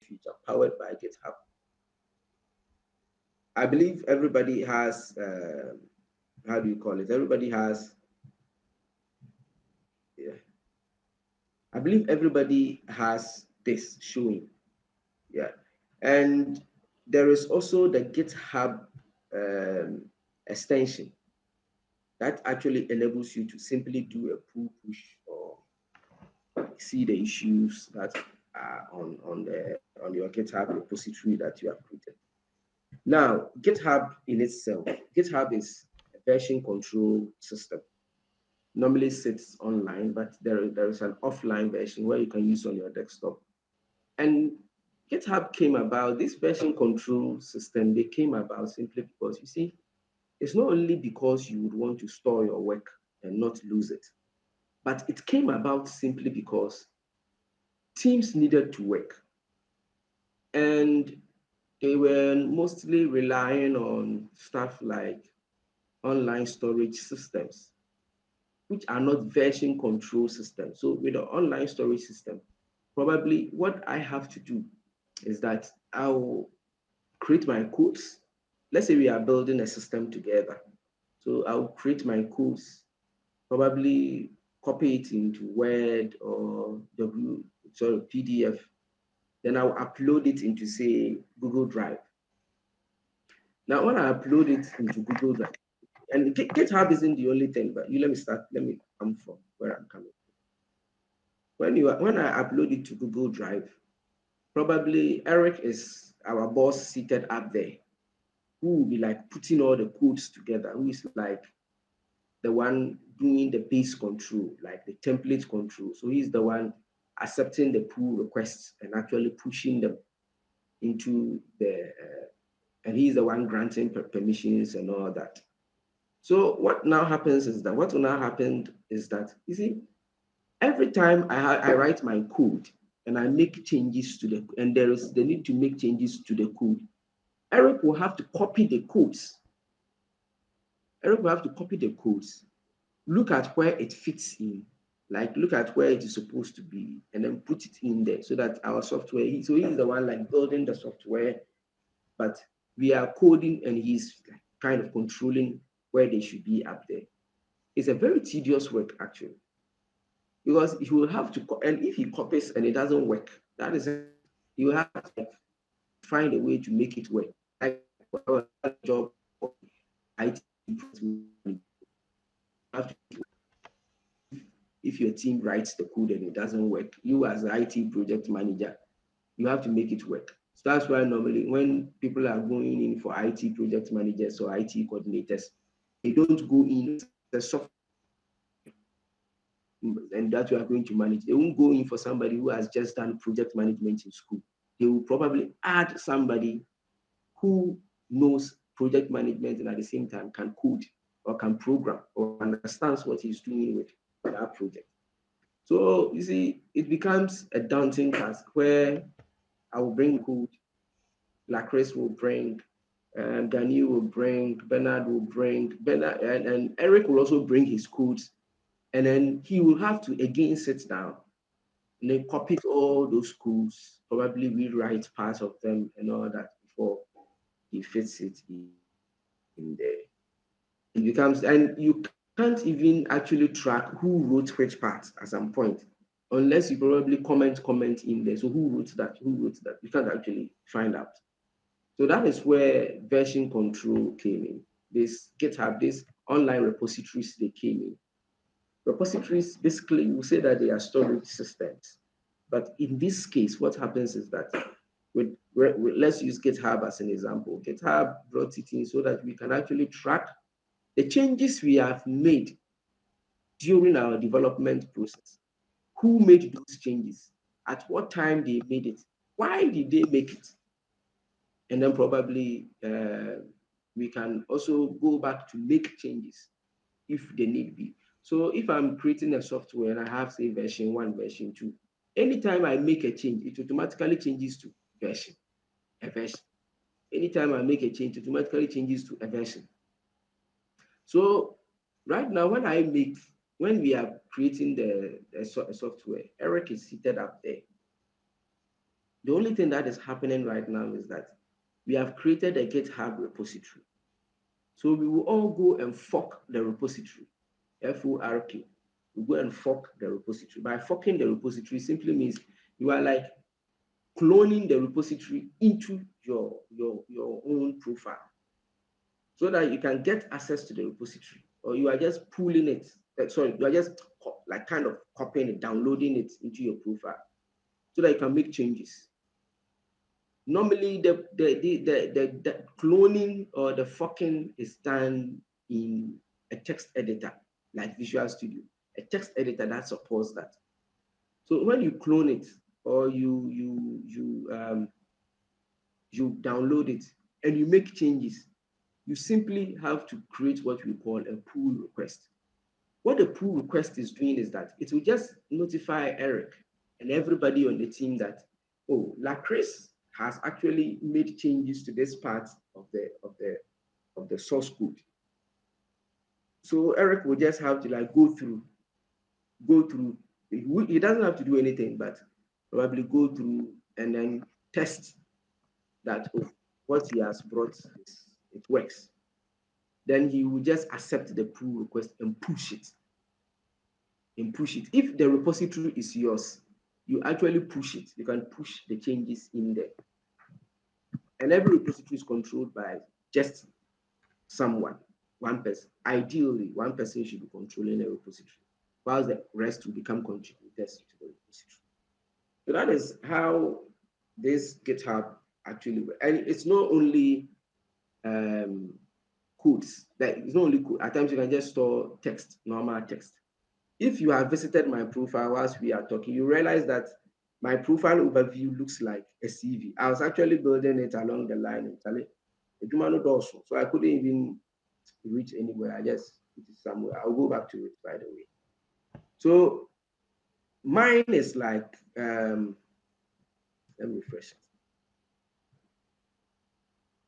future, powered by GitHub. I believe everybody has, how do you call it? Everybody has, yeah. I believe everybody has this showing, yeah. And there is also the GitHub um, extension that actually enables you to simply do a pull push or see the issues that are on your GitHub repository that you have created. Now, GitHub in itself, GitHub is a version control system. Normally sits online, but there is an offline version where you can use on your desktop. And GitHub came about, this version control system, they came about simply because, you see, it's not only because you would want to store your work and not lose it, but it came about simply because teams needed to work. And they were mostly relying on stuff like online storage systems, which are not version control systems. So with the online storage system, probably what I have to do is that I will create my codes. Let's say we are building a system together. So I'll create my codes, probably copy it into Word or PDF. Then I'll upload it into, say, Google Drive. Now, when I upload it into Google Drive, and GitHub isn't the only thing, but let me come from where I'm coming. When I upload it to Google Drive, probably Eric is our boss seated up there, who will be like putting all the codes together, who is like the one doing the base control, like the template control. So he's the one accepting the pull requests and actually pushing them into and he's the one granting permissions and all that. So what now happens is that, you see, every time I write my code and I make changes to and there is the need to make changes to the code, Eric will have to copy the codes. Eric will have to copy the codes, look at where it fits in, like look at where it is supposed to be, and then put it in there so that our software, he's the one like building the software, but we are coding and he's kind of controlling where they should be up there. It's a very tedious work actually, because he will have to, and if he copies and it doesn't work, that is, he will have to find a way to make it work. Like job, IT, if your team writes the code and it doesn't work, you as the IT project manager, you have to make it work. So that's why normally when people are going in for IT project managers or IT coordinators, they don't go in the software and that you are going to manage. They won't go in for somebody who has just done project management in school. They will probably add somebody who knows project management and at the same time can code or can program or understands what he's doing with that project. So you see, it becomes a daunting task where I will bring code, Lacris will bring, Daniel will bring, Bernard will bring, and Eric will also bring his codes, and then he will have to again sit down and then copy all those codes, probably rewrite parts of them and all that before he fits it in there. It becomes, and you can't even actually track who wrote which part at some point, unless you probably comment in there. So who wrote that? Who wrote that? You can't actually find out. So that is where version control came in. This GitHub, these online repositories, they came in. Repositories, basically, we say that they are storage systems. But in this case, what happens is that let's use GitHub as an example. GitHub brought it in so that we can actually track the changes we have made during our development process. Who made those changes? At what time they made it? Why did they make it? And then probably we can also go back to make changes if they need be. So if I'm creating a software and I have, say, version 1, version 2, anytime I make a change, it automatically changes to a version. Anytime I make a change, it automatically changes to a version. So right now, when we are creating the software, Eric is seated up there. The only thing that is happening right now is that we have created a GitHub repository. So we will all go and fork the repository, F-O-R-K. We go and fork the repository. By forking the repository simply means you are like cloning the repository into your own profile so that you can get access to the repository, or you are just pulling it. You are just like kind of copying it, downloading it into your profile so that you can make changes. Normally, the cloning or the forking is done in a text editor like Visual Studio, a text editor that supports that. So when you clone it or you download it and you make changes, you simply have to create what we call a pull request. What the pull request is doing is that it will just notify Eric and everybody on the team that, oh, Lacris has actually made changes to this part of the source code. So Eric will just have to like go through. He doesn't have to do anything, but probably go through and then test that, oh, what he has brought it works. Then he will just accept the pull request and push it. If the repository is yours, you actually push it. You can push the changes in there. And every repository is controlled by just someone, one person. Ideally, one person should be controlling a repository, while the rest will become contributors to the repository. So that is how this GitHub actually works. And it's not only codes. It's not only code. At times you can just store text, normal text. If you have visited my profile whilst we are talking, you realize that my profile overview looks like a CV. I was actually building it along the line, so I couldn't even reach anywhere. I just put it somewhere. I'll go back to it, by the way. So mine is like, let me refresh it.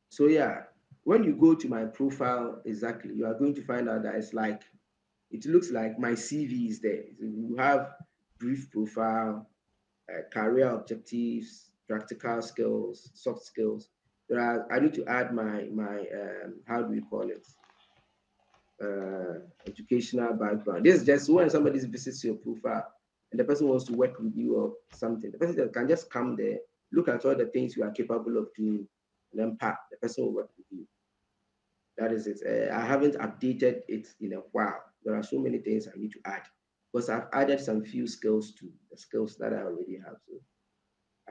So yeah, when you go to my profile, exactly, you are going to find out that it's like, it looks like my CV is there. You have brief profile, career objectives, practical skills, soft skills. I need to add my how do we call it? Educational background. This is just when somebody visits your profile and the person wants to work with you or something. The person can just come there, look at all the things you are capable of doing, and then the person will work with you. That is it. I haven't updated it in a while. There are so many things I need to add because I've added some few skills to the skills that I already have. So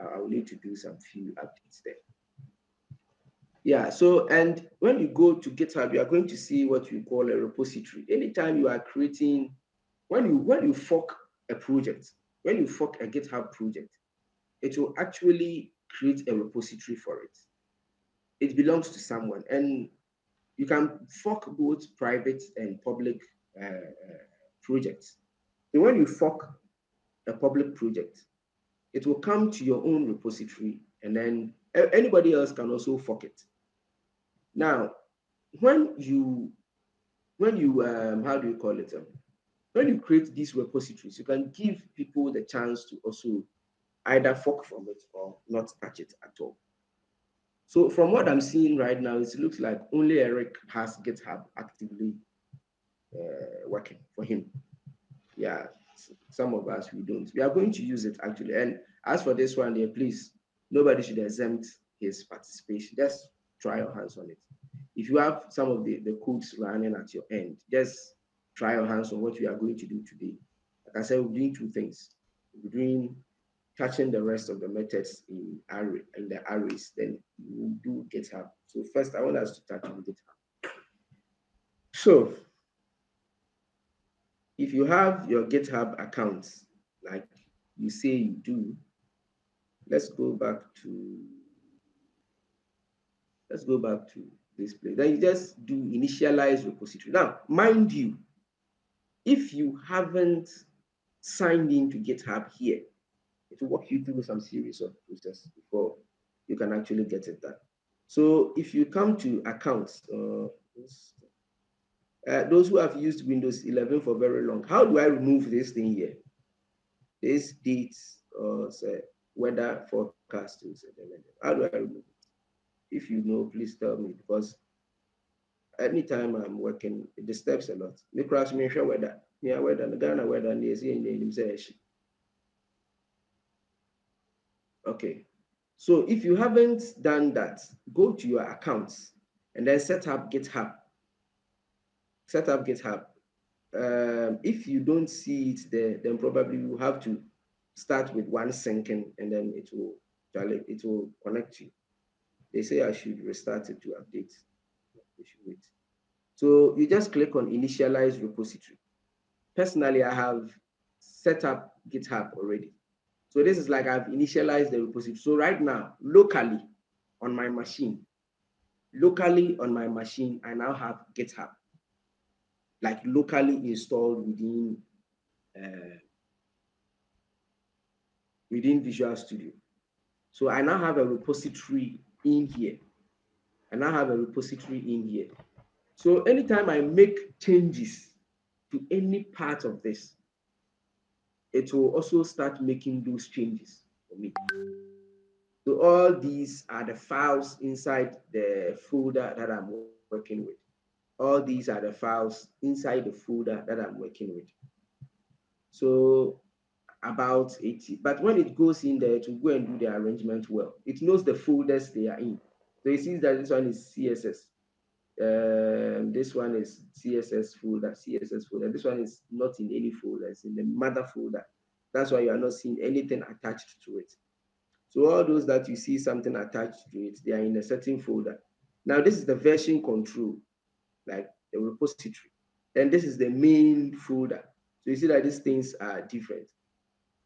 I will need to do some few updates there. Yeah, so and when you go to GitHub, you are going to see what we call a repository. Anytime you are creating, when you fork a project, when you fork a GitHub project, it will actually create a repository for it. It belongs to someone, and you can fork both private and public projects. So when you fork a public project, it will come to your own repository, and then anybody else can also fork it. Now, when you how do you call it? When you create these repositories, you can give people the chance to also either fork from it or not touch it at all. So from what I'm seeing right now, it looks like only Eric has GitHub actively working for him. Yeah, some of us, we don't. We are going to use it actually. And as for this one there, please, nobody should exempt his participation. Just try your hands on it. If you have some of the codes running at your end, just try your hands on what we are going to do today. Like I said, we're doing two things. We're doing touching the rest of the methods in the arrays, then we'll do GitHub. So first, I want us to touch on GitHub. So if you have your GitHub accounts, like you say you do, let's go back to this place. Then you just do initialize repository. Now, mind you, if you haven't signed into GitHub here, it will walk you through some series of processes before you can actually get it done. So if you come to accounts, those who have used Windows 11 for very long, how do I remove this thing here? This dates, weather forecast tools. How do I remove it? If you know, please tell me, because anytime I'm working, it disturbs a lot. Me crash me share weather. Yeah, weather, the Ghana weather, and they say in the say. Okay. So if you haven't done that, go to your accounts and then set up GitHub. Set up GitHub. If you don't see it there, then probably you have to start with one syncing and then it will connect you. They say I should restart it to update. You should wait. So you just click on initialize repository. Personally, I have set up GitHub already. So this is like I've initialized the repository. So right now, on my machine, I now have GitHub, like locally installed uh, within Visual Studio. So I now have a repository in here. So anytime I make changes to any part of this, it will also start making those changes for me. So all these are the files inside the folder that I'm working with. All these are the files inside the folder that I'm working with. So about 80, but when it goes in there to go and do the arrangement well, it knows the folders they are in. So it sees that this one is CSS. This one is CSS folder. This one is not in any folder, it's in the mother folder. That's why you are not seeing anything attached to it. So all those that you see something attached to it, they are in a certain folder. Now this is the version control, like the repository. And this is the main folder. So you see that these things are different.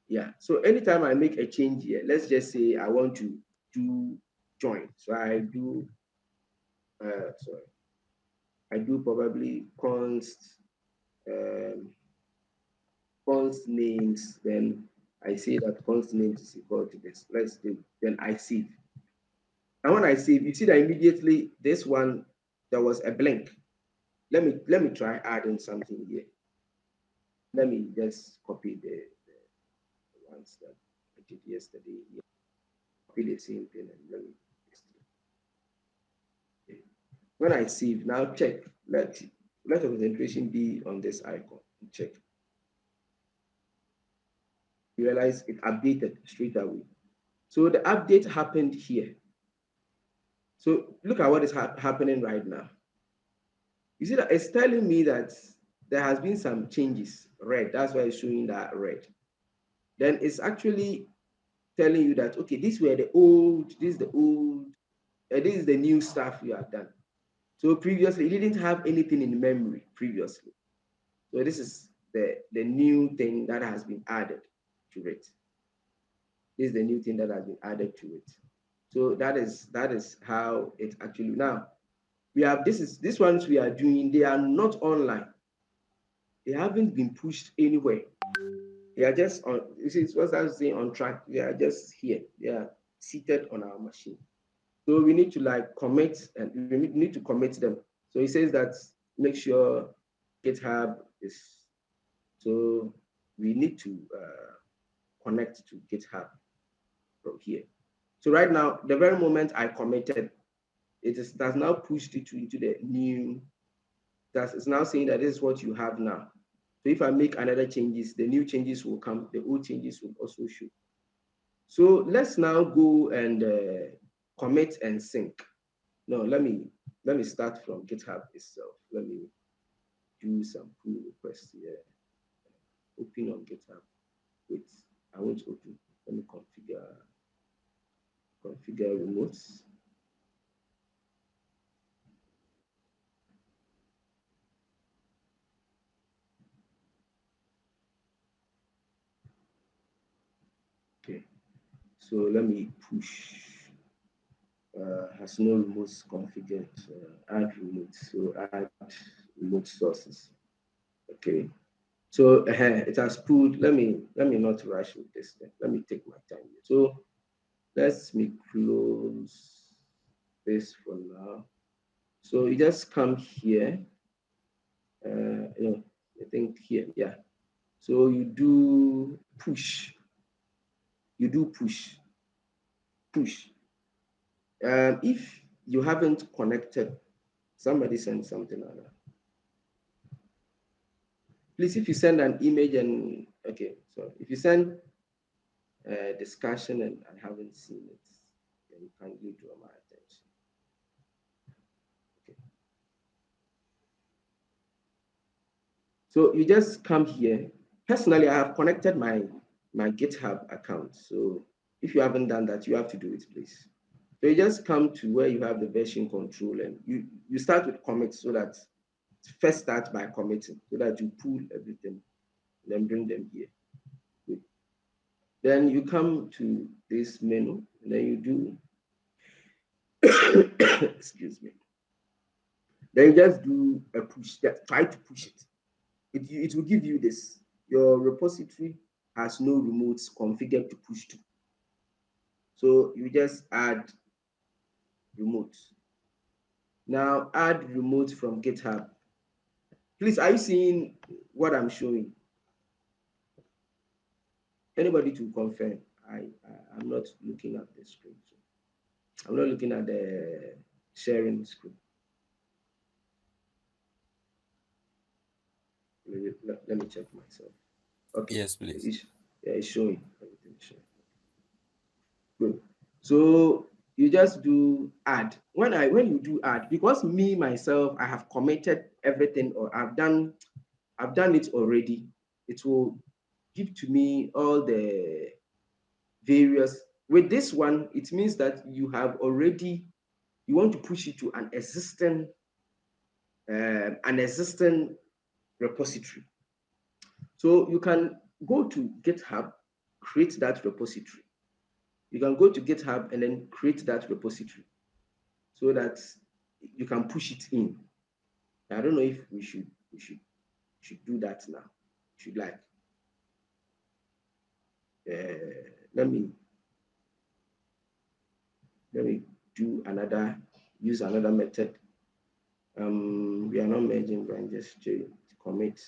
Yeah. So anytime I make a change here, let's just say I want to do join. So sorry, I do probably um, const names, then I say that const names is equal to this. Let's do, then I save. And when I save, you see that immediately this one, there was a blank. Let me try adding something here. Let me just copy the ones that I did yesterday here. Copy the same thing and let me paste it. Okay. When I save, now check. Let the concentration be on this icon. Check. You realize it updated straight away. So the update happened here. So look at what is happening right now. You see that it's telling me that there has been some changes, red. That's why it's showing that red. Then it's actually telling you that, okay, this is the new stuff you have done. So previously, it didn't have anything in memory previously. So this is the new thing that has been added to it. This is the new thing that has been added to it. So that is how it actually now we have these ones we are doing, they are not online. They haven't been pushed anywhere. They are just on, you see, it's what I was saying, on track. They are just here. They are seated on our machine. So we need to like commit, and we need to commit them. So he says that make sure GitHub is, so we need to connect to GitHub from here. So right now, the very moment I committed, that's now pushed it into the new, it's now saying that this is what you have now. So if I make another changes, the new changes will come, the old changes will also show. So let's now go and commit and sync. No, let me start from GitHub itself. Let me do some pull requests here. Open on GitHub. Wait, I won't open. Let me configure remotes. Okay, so let me push. Has no remotes configured. Add remotes. So add remote sources. Okay. So it has pulled. Let me not rush with this thing. Let me take my time. So let me close this for now. So you just come here. I think here, yeah. So you do push. push. If you haven't connected, somebody sent something like that. Please, if you send an image and okay, so if you send a discussion and I haven't seen it, then you kindly draw my attention. Okay. So you just come here. Personally, I have connected my GitHub account. So if you haven't done that, you have to do it, please. So you just come to where you have the version control and you start with commit so that first start by committing so that you pull everything, then bring them here. Good. Then you come to this menu and then you do excuse me. Then you just do a push, just try to push it. It will give you this. Your repository has no remotes configured to push to. So you just add remotes. Now add remote from GitHub. Please, are you seeing what I'm showing? Anybody to confirm? I'm not looking at the screen. So I'm not looking at the sharing screen. Let me check myself. Okay. Yes, please. It's showing. Everything is showing. Good. So you just do add. When you do add, because me myself, I have committed everything or I've done it already. It will give to me all the various. With this one, it means that you have already you want to push it to an existing repository. So you can go to GitHub, create that repository. You can go to GitHub and then create that repository so that you can push it in. I don't know if we should do that now. Should like let me do another use another method. We are not merging branches to commit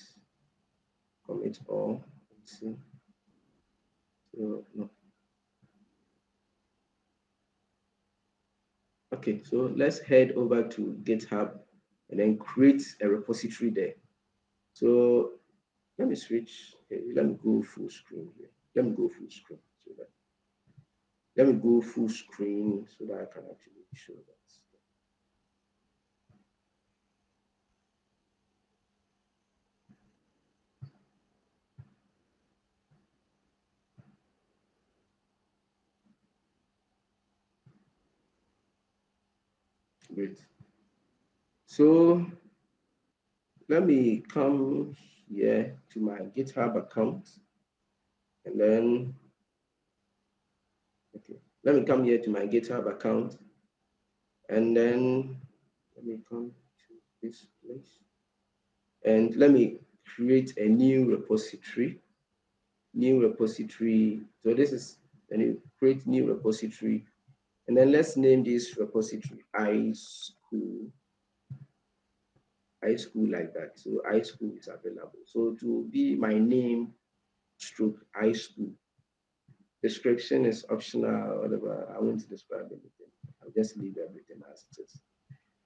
all. Let's see. So no. Okay, so let's head over to GitHub and then create a repository there. So let me switch. Let me go full screen here. Let me go full screen so that let me go full screen so that I can actually show that. Great. So let me come here to my GitHub account and then okay. Let me come here to my GitHub account and then let me come to this place and let me create a new repository. New repository. So this is when you create new repository, and then let's name this repository iSchool like that. So iSchool is available. So to be my name stroke iSchool. Description is optional, whatever. I won't describe anything. I'll just leave everything as it is.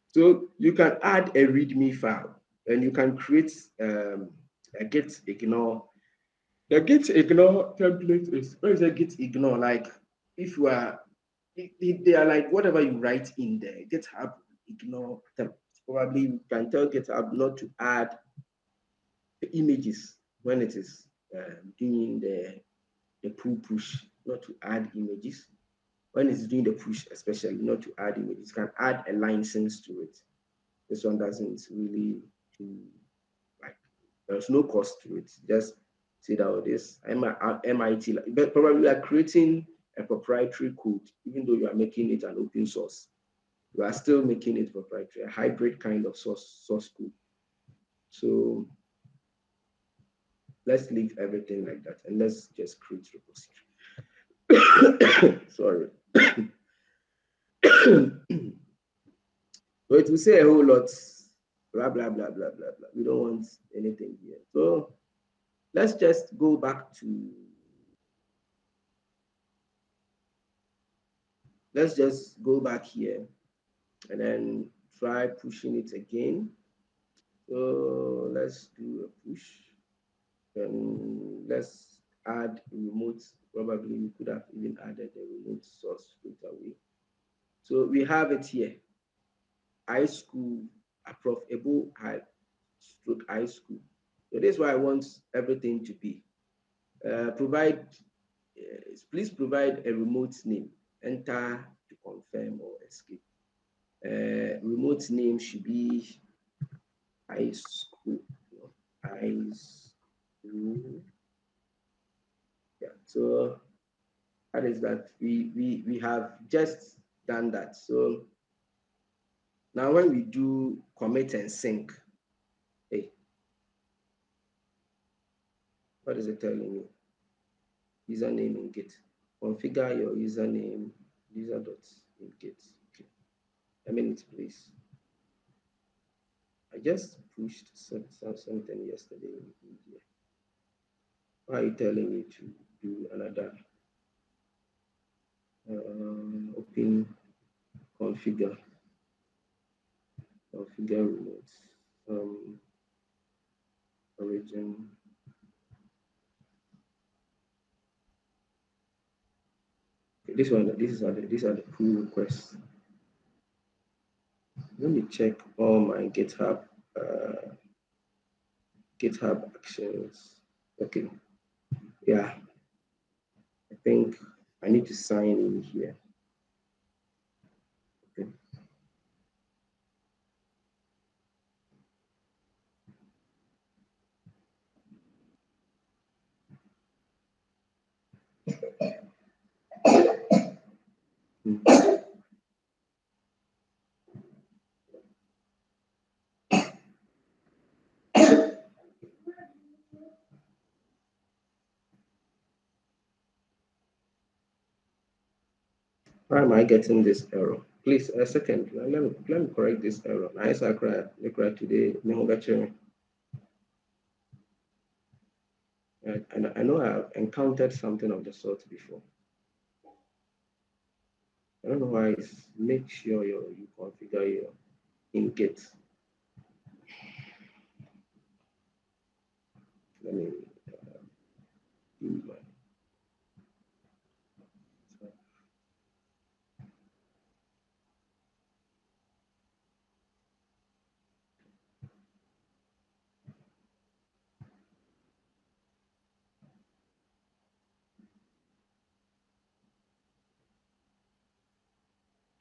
So you can add a README file and you can create a git ignore. The git ignore template is what is a git ignore? Like if you are they are like whatever you write in there, GitHub ignore them. Probably you can tell GitHub not to add the images when it is doing the pull push, not to add images. When it's doing the push, especially not to add images, you can add a license to it. This one doesn't really do like there's no cost to it. Just say that this MIT, but probably you are creating a proprietary code, even though you are making it an open source. You are still making it proprietary, a hybrid kind of source code. So let's leave everything like that and let's just create repository. Sorry. So it will say a whole lot, blah, blah, blah, blah, blah, blah. We don't want anything here. So let's just go back to let's just go back here and then try pushing it again. So let's do a push. Then let's add remote. Probably we could have even added the remote source straight away. So we have it here. High school, Prof. Ebo high stroke high school. So this is what I want everything to be. Provide, please provide a remote name. Enter to confirm or escape. Remote name should be high school. High school. Yeah. So that is that we have just done that. So now when we do commit and sync, hey, what is it telling me? Username in Git. Configure your username, user dot in Git. Okay. A minute, please. I just pushed something yesterday in here. Why are you telling me to do another open configure remote origin? Okay, these are the pull requests. Let me check all my GitHub actions. Okay, yeah, I think I need to sign in here. Okay. Hmm. Why am I getting this error? Please, a second. Let me correct this error. I cried today. And I know I've encountered something of the sort before. I don't know why. Make sure you configure your in Git. Let me do my.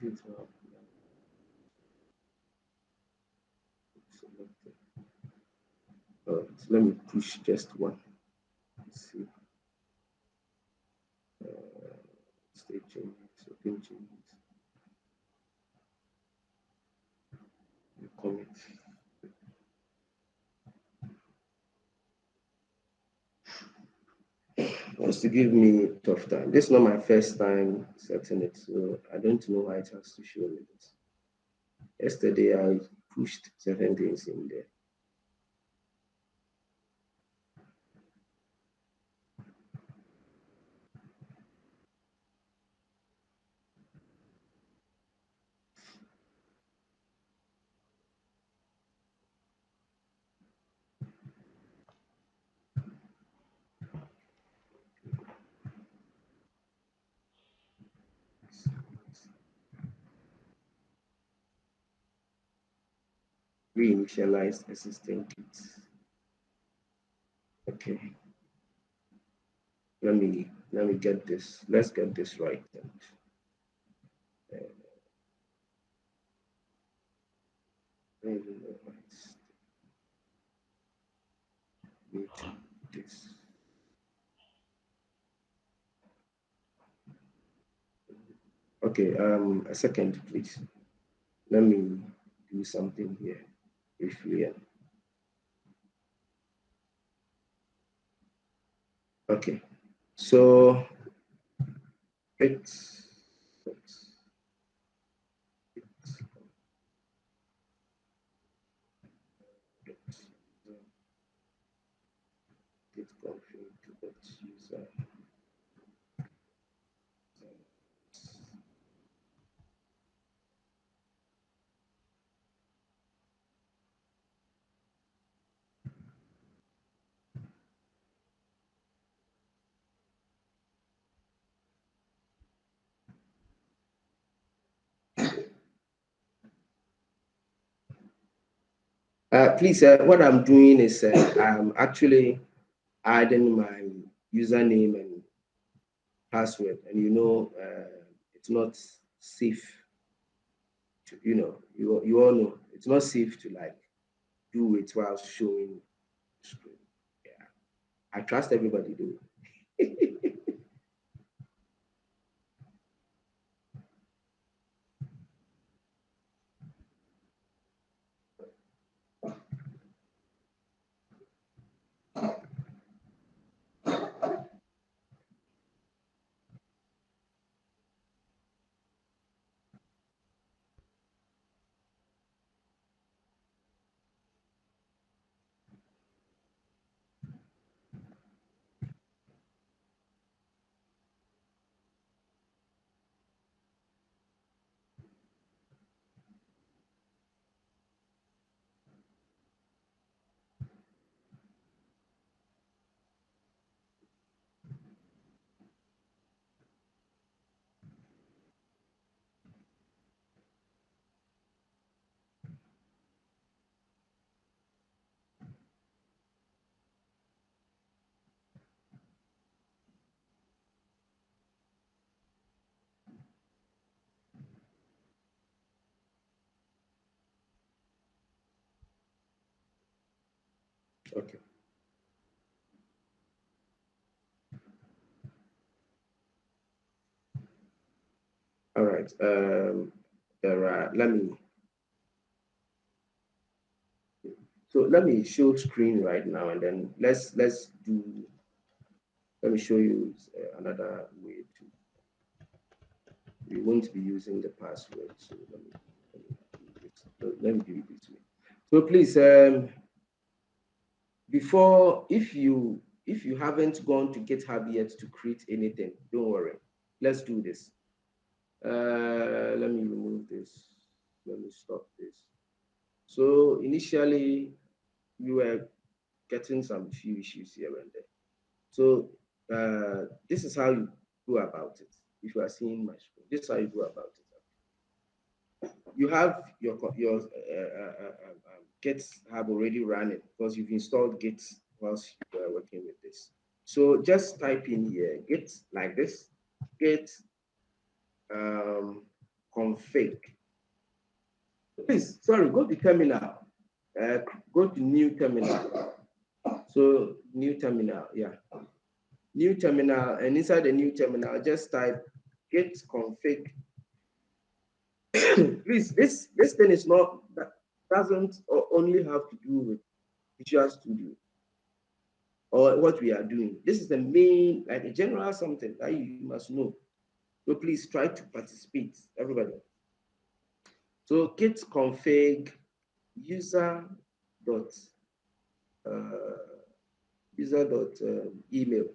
GitHub. Selected. All right, let me push just one. Let's see. State changes, open changes, commit. Wants to give me tough time. This is not my first time setting it, so I don't know why it has to show me this. Yesterday I pushed certain things in there. Reinitialize existing kits. Okay. Let me get this. Let's get this right. This. Okay, a second, please. Let me do something here briefly. Okay, so it's git config user Please, what I'm doing is I'm actually adding my username and password, and it's not safe to, you all know it's not safe to like do it while showing screen. Yeah, I trust everybody do. Okay. All right. There are. Let me show screen right now, and then let's do. Let me show you another way to. We won't be using the password, so let me do it this way. So please, before if you haven't gone to GitHub yet to create anything, don't worry. Let's do this. Let me remove this. Let me stop this. So initially, you were getting some few issues here and there. So this is how you go about it. If you are seeing my screen, this is how you go about it. You have your GitHub already running because you've installed Git whilst you are working with this. So just type in here Git like this, Git config. Please, sorry, go to terminal. Go to new terminal. So new terminal, yeah. New terminal, and inside the new terminal, just type git config. Please, this thing is not that doesn't only have to do with Visual Studio or what we are doing. This is the main, like a general something that you must know. So please try to participate, everybody. So git config user dot email.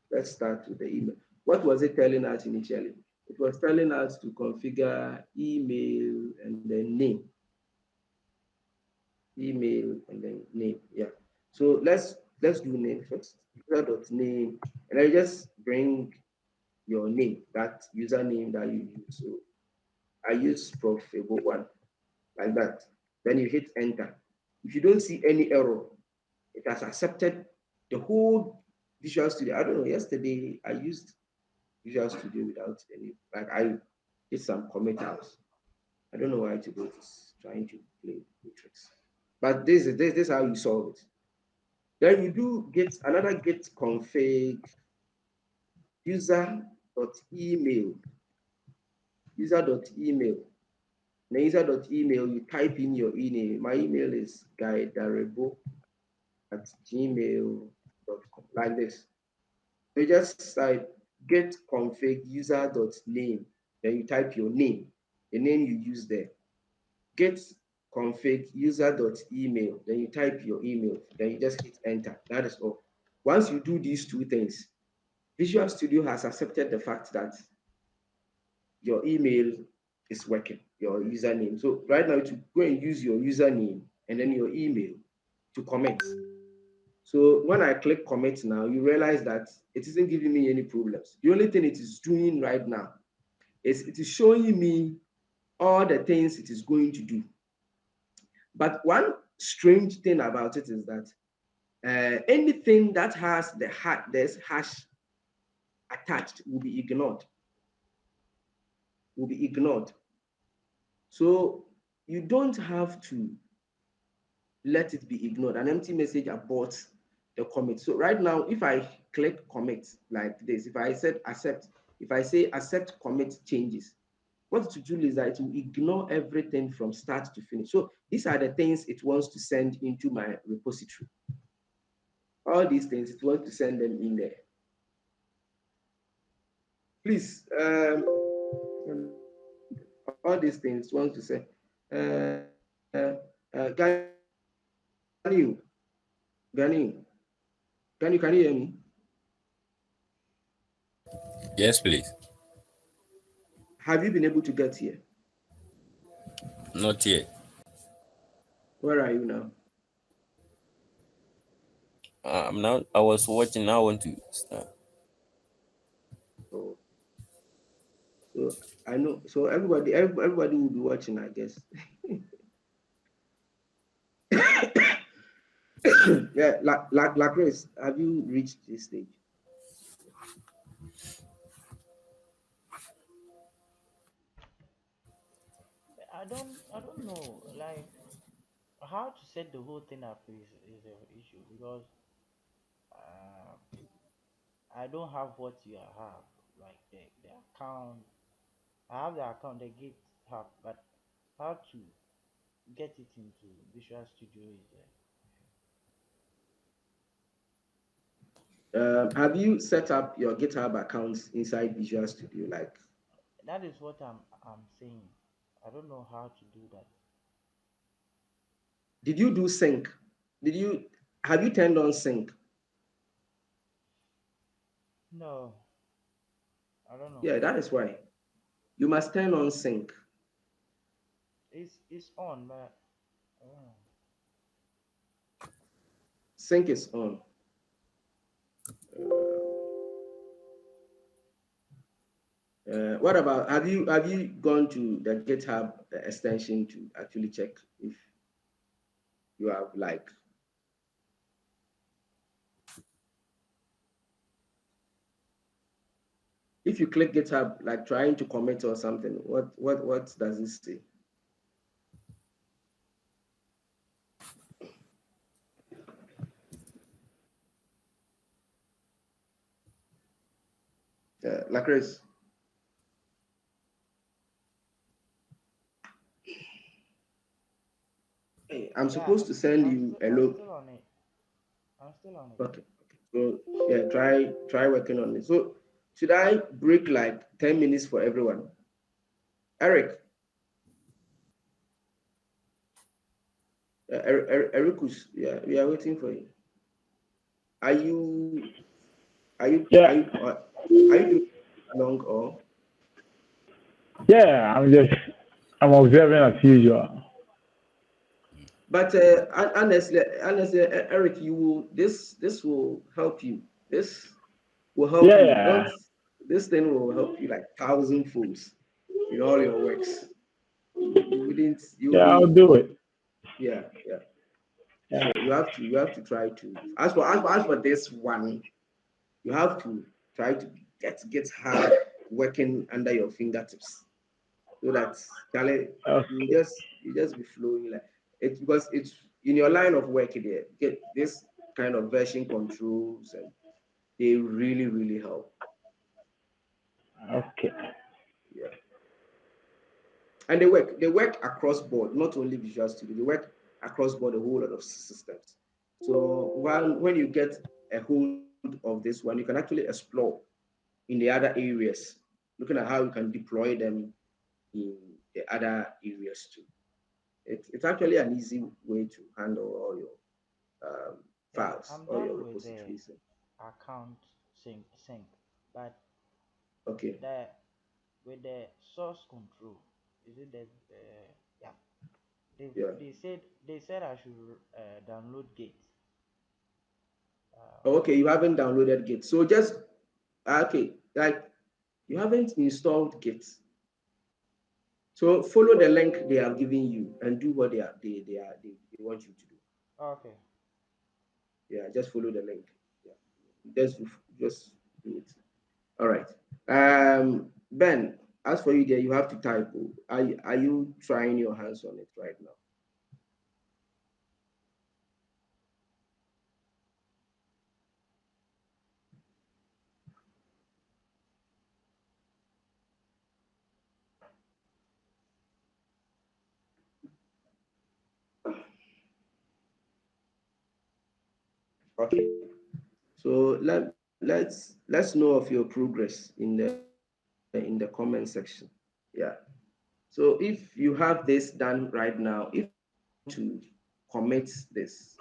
Let's start with the email. What was it telling us initially? It was telling us to configure email and then name. Email and then name. Yeah. So let's do name first. User.name, and I just bring your name, that username that you use. So I use Prof1 like that. Then you hit enter. If you don't see any error, it has accepted the whole Visual Studio. I don't know. Yesterday I used Visual Studio without any, like I did some commit outs. I don't know why to do this, trying to play matrix. But this is how you solve it. Then you do get another git config user.email. User.email. Now user.email, you type in your email. My email is guydarebo@gmail.com, like this. So you just type get config user.name. Then you type your name, the name you use there. Get config user.email. Then you type your email. Then you just hit enter. That is all. Once you do these two things, Visual Studio has accepted the fact that your email is working, your username. So right now, to go and use your username and then your email to commit. So when I click commit now, you realize that it isn't giving me any problems. The only thing it is doing right now is it is showing me all the things it is going to do. But one strange thing about it is that anything that has there's hash attached will be ignored. Will be ignored. So you don't have to let it be ignored. An empty message aborts the commit. So right now, if I click commit like this, if I said accept, if I say accept commit changes, what it will do is that it will ignore everything from start to finish. So these are the things it wants to send into my repository. All these things, it wants to send them in there. Please, all these things it wants to say, Ganu, Ganu, can you hear me? Yes, please. Have you been able to get here? Not yet. Where are you now? I'm now. I was watching. Now I want to start. Oh, so I know. So everybody will be watching, I guess. Yeah, like Grace, have you reached this stage? I don't know, like how to set the whole thing up is an issue because uh, I don't have what you have, like the account. I have the account, the GitHub, but how to get it into Visual Studio is Have you set up your GitHub accounts inside Visual Studio? Like, that is what I'm saying. I don't know how to do that. did you do sync? Did you have you turned on sync? No, I don't know. Yeah, that is why you must turn on sync. It's on, but uh, Sync is on. What about have you gone to the GitHub extension to actually check if you have like if you click GitHub like trying to commit or something, what does it say? Like Chris, hey, I'm yeah, supposed to send you a I'm look. still on it. I'm still on it. Okay, okay. So yeah, try working on it. So should I break like 10 minutes for everyone? Eric, Ericus, yeah, we are waiting for you. Are you are you are Yeah, you are you doing along or? yeah. I'm observing as usual. But honestly, Eric, you will this will help you. This will help Yeah, you. yeah, Don't this thing will help you like thousand folds in all your works. You wouldn't. You'll yeah. I'll be do it. yeah yeah. Yeah. So you have to try to as for this one, you have to try to get hard working under your fingertips so that Charlie, Okay. you just be flowing like it because it's in your line of work there. Get this kind of version controls and they really help. Okay. Yeah. And they work across board, not only Visual Studio, they work across board a whole lot of systems. So when you get a hold of this one, you can actually explore in the other areas, looking at how you can deploy them in the other areas too. It's actually an easy way to handle all your Yeah, files, I'm all your done with the repositories. account sync, but Okay. the with the source control, is it that yeah, Yeah. they said I should download Git. Okay, you haven't downloaded Git. So just okay, like you haven't installed Git. So follow the link they have given you and do what they they want you to do. Okay. Yeah, just follow the link. Yeah, just do it. All right. Ben, as for you there, you have to type. Oh. Are you trying your hands on it right now? Okay. So let's know of your progress in the comment section. Yeah. So if you have this done right now, if I would want to commit this,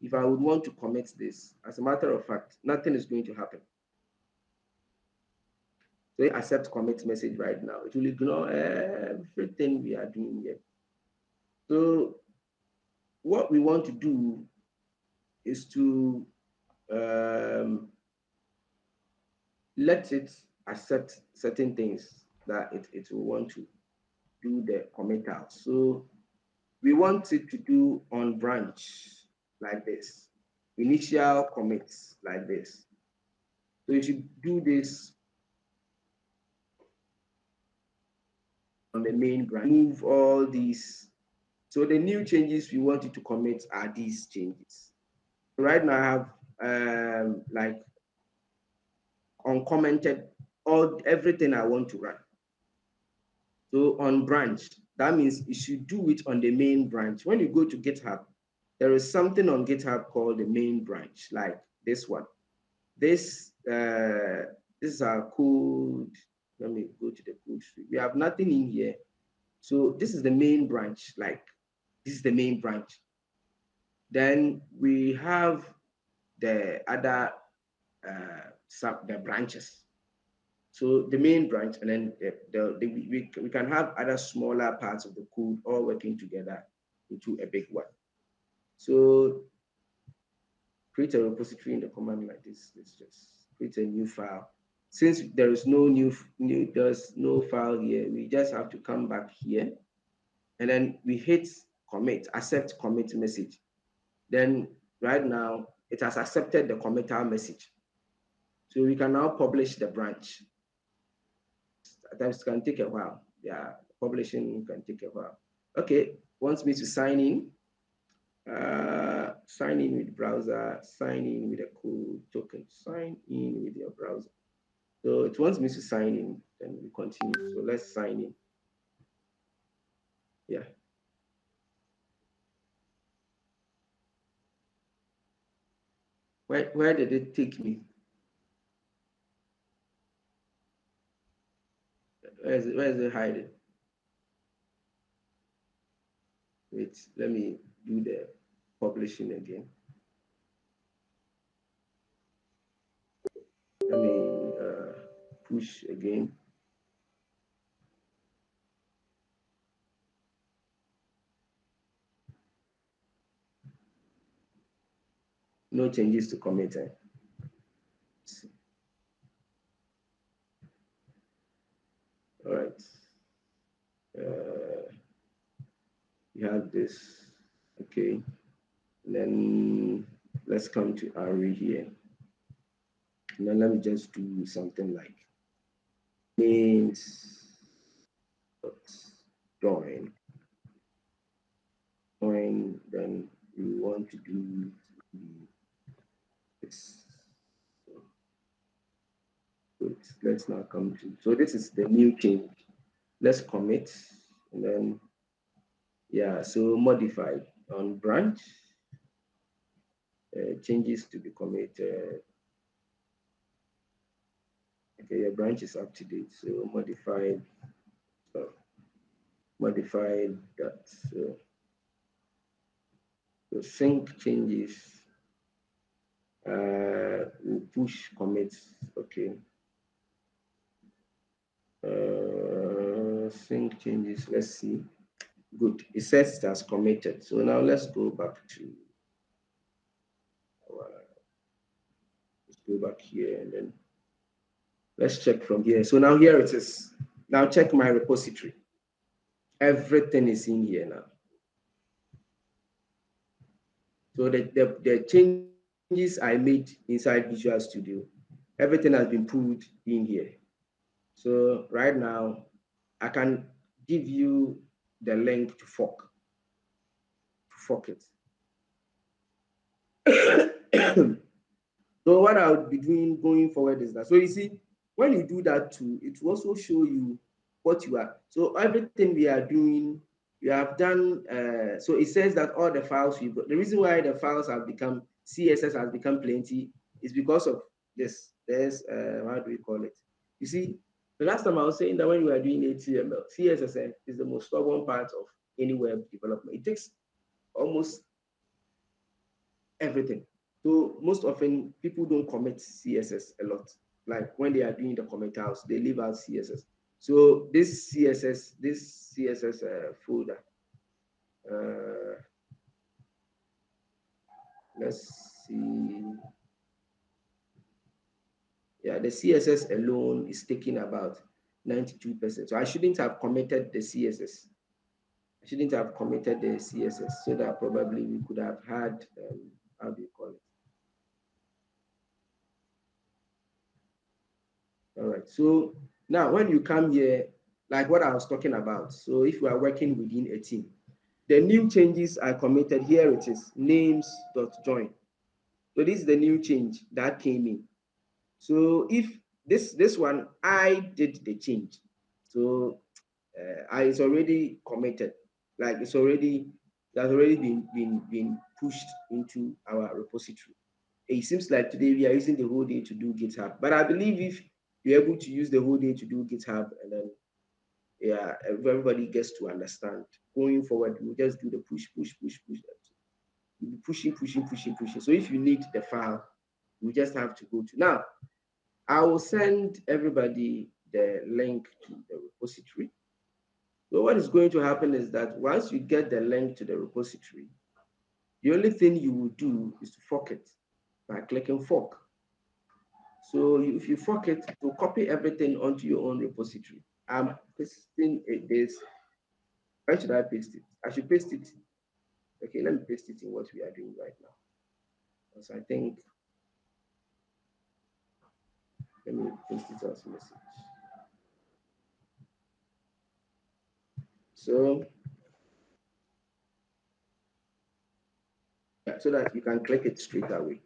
if I would want to commit this, as a matter of fact, nothing is going to happen. So you accept commit message right now. It will ignore everything we are doing here. So what we want to do is to um, let it accept certain things that it will want to do the commit out. So we want it to do on branch like this, initial commits like this. So you should do this on the main branch. Move all these. So the new changes we want you to commit are these changes. Right now I have like uncommented all everything I want to run. So on branch, that means you should do it on the main branch. When you go to GitHub, there is something on GitHub called the main branch, like this one. This is our code. Let me go to the code tree. We have nothing in here. So this is the main branch, like this is the main branch. Then we have the other the branches. So the main branch, and then we can have other smaller parts of the code all working together into a big one. So create a repository in the command like this. Let's just create a new file. Since there is no there's no file here, we just have to come back here, and then we hit commit, accept commit message. Then right now it has accepted the committal message. So we can now publish the branch. At times it can take a while. Yeah, publishing can take a while. Okay, wants me to sign in. Sign in with browser, sign in with a code token, sign in with your browser. So it wants me to sign in, then we continue. So let's sign in. Yeah. Where did it take me? Where is it hiding? Wait, let me do the publishing again. Let me push again. No changes to commit. All right. You have this. Okay. And then let's come to array here. And then let me just do something like means join. Join, then we want to do this. Good. Let's now come to, so this is the new change. Let's commit, and then, yeah, so modified on branch, changes to be committed. Okay, your branch is up to date, so modified, modified that. So sync changes, we'll push commits, okay. Sync changes, let's see. Good, it says it has committed. So now let's go back to let's go back here, and then let's check from here. So now here it is. Now check my repository. Everything is in here now. So the changes I made inside Visual Studio, everything has been pulled in here. So right now, I can give you the link to fork it. So what I would be doing going forward is that, so you see, when you do that too, it will also show you what you are. So everything we are doing, we have done. So it says that all the files we've got. The reason why the files have become CSS has become plenty is because of this. There's how do we call it? You see, the last time I was saying that when we are doing HTML, CSS is the most stubborn part of any web development. It takes almost everything. So most often people don't commit CSS a lot. Like when they are doing the commit house, they leave out CSS. So this CSS folder, uh, let's see. Yeah, the CSS alone is taking about 92%. So I shouldn't have committed the CSS. I shouldn't have committed the CSS so that probably we could have had, how do you call it? All right. So now when you come here, like what I was talking about, so if we are working within a team, the new changes are committed. Here it is, names.join. So this is the new change that came in. So if this one, I did the change. So it's already committed. Like it has already been pushed into our repository. It seems like today we are using the whole day to do GitHub. But I believe if you're able to use the whole day to do GitHub, and then yeah, everybody gets to understand. Going forward, we'll just do the push, push, push, push. We'll be pushing, pushing, pushing, pushing. So if you need the file, we just have to go to now. I will send everybody the link to the repository. So what is going to happen is that once you get the link to the repository, the only thing you will do is to fork it by clicking fork. So if you fork it, to copy everything onto your own repository. I'm pasting this. Where should I paste it? I should paste it. Okay, let me paste it in what we are doing right now. Because I think, let me paste it as a message. So, yeah, so that you can click it straight away.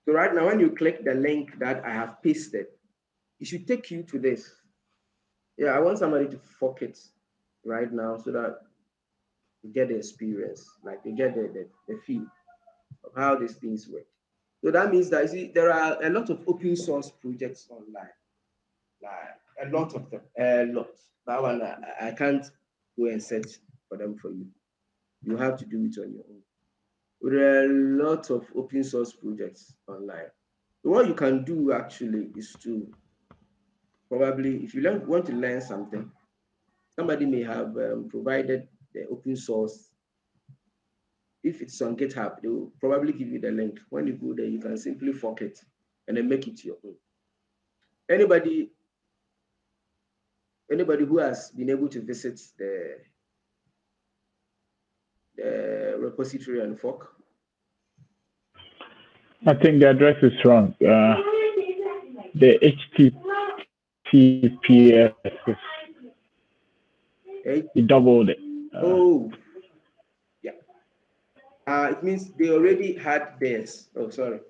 So right now, when you click the link that I have pasted, it should take you to this. Yeah, I want somebody to fork it right now so that you get the experience, like you get the feel of how these things work. So that means that, you see, there are a lot of open source projects online, like a lot of them, a lot. That one, I can't go and search for them for you. You have to do it on your own. There are a lot of open source projects online. So what you can do actually is to probably, if you want to learn something, somebody may have provided the open source. If it's on GitHub, they will probably give you the link. When you go there, you can simply fork it and then make it your own. Anybody, anybody who has been able to visit the repository and fork? I think the address is wrong. The HTTPS is Eh? you doubled it. Oh, yeah. It means they already had theirs. Oh, sorry.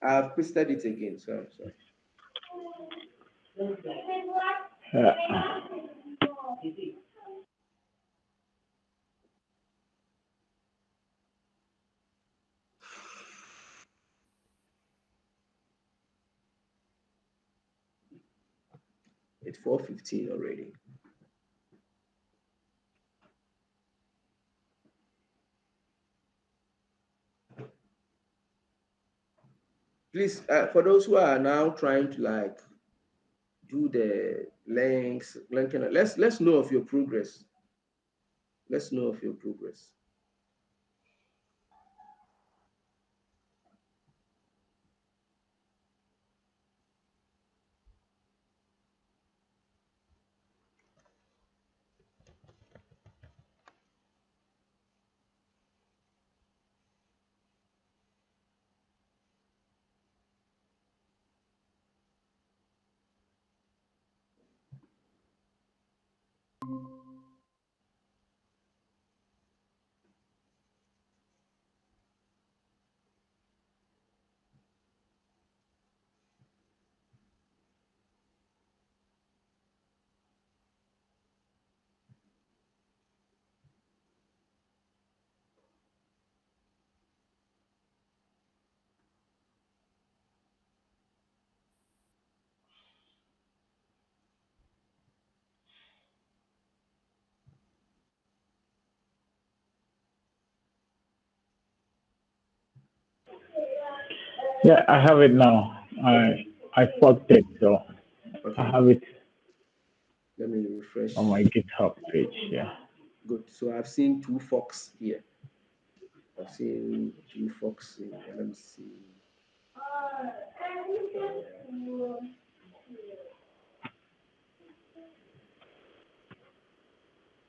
I've pasted it again. Sorry, sorry. Uh, It's 4:15 already. Please, for those who are now trying to like do the linking, let's know of your progress. Let's know of your progress. Yeah, I have it now. I fucked it, so I Okay, have it let me on refresh. my GitHub page. Yeah. Good. So I've seen two forks here. I've seen two forks in here. Let me see.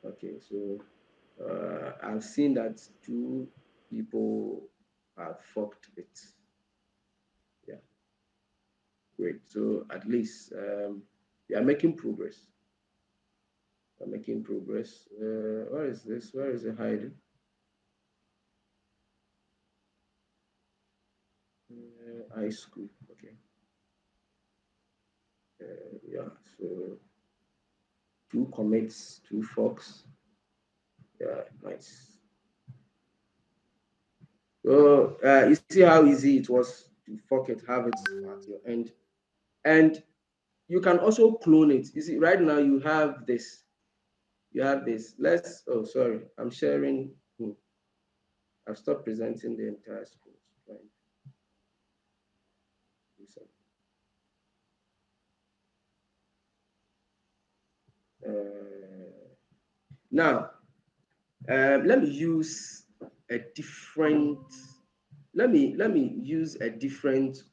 Okay, so I've seen that two people have forked it. Yeah, great. So at least we are making progress. We're making progress. Where is this? Where is it hiding? High school. Okay. Yeah. So two commits, two forks. Yeah, nice. So you see how easy it was to fork it, have it at your end, and you can also clone it. You see, right now you have this. You have this. Let's. Oh, sorry, I'm sharing. I've stopped presenting the entire screen. Trying to do something. Now, let me use a different. Let me use a different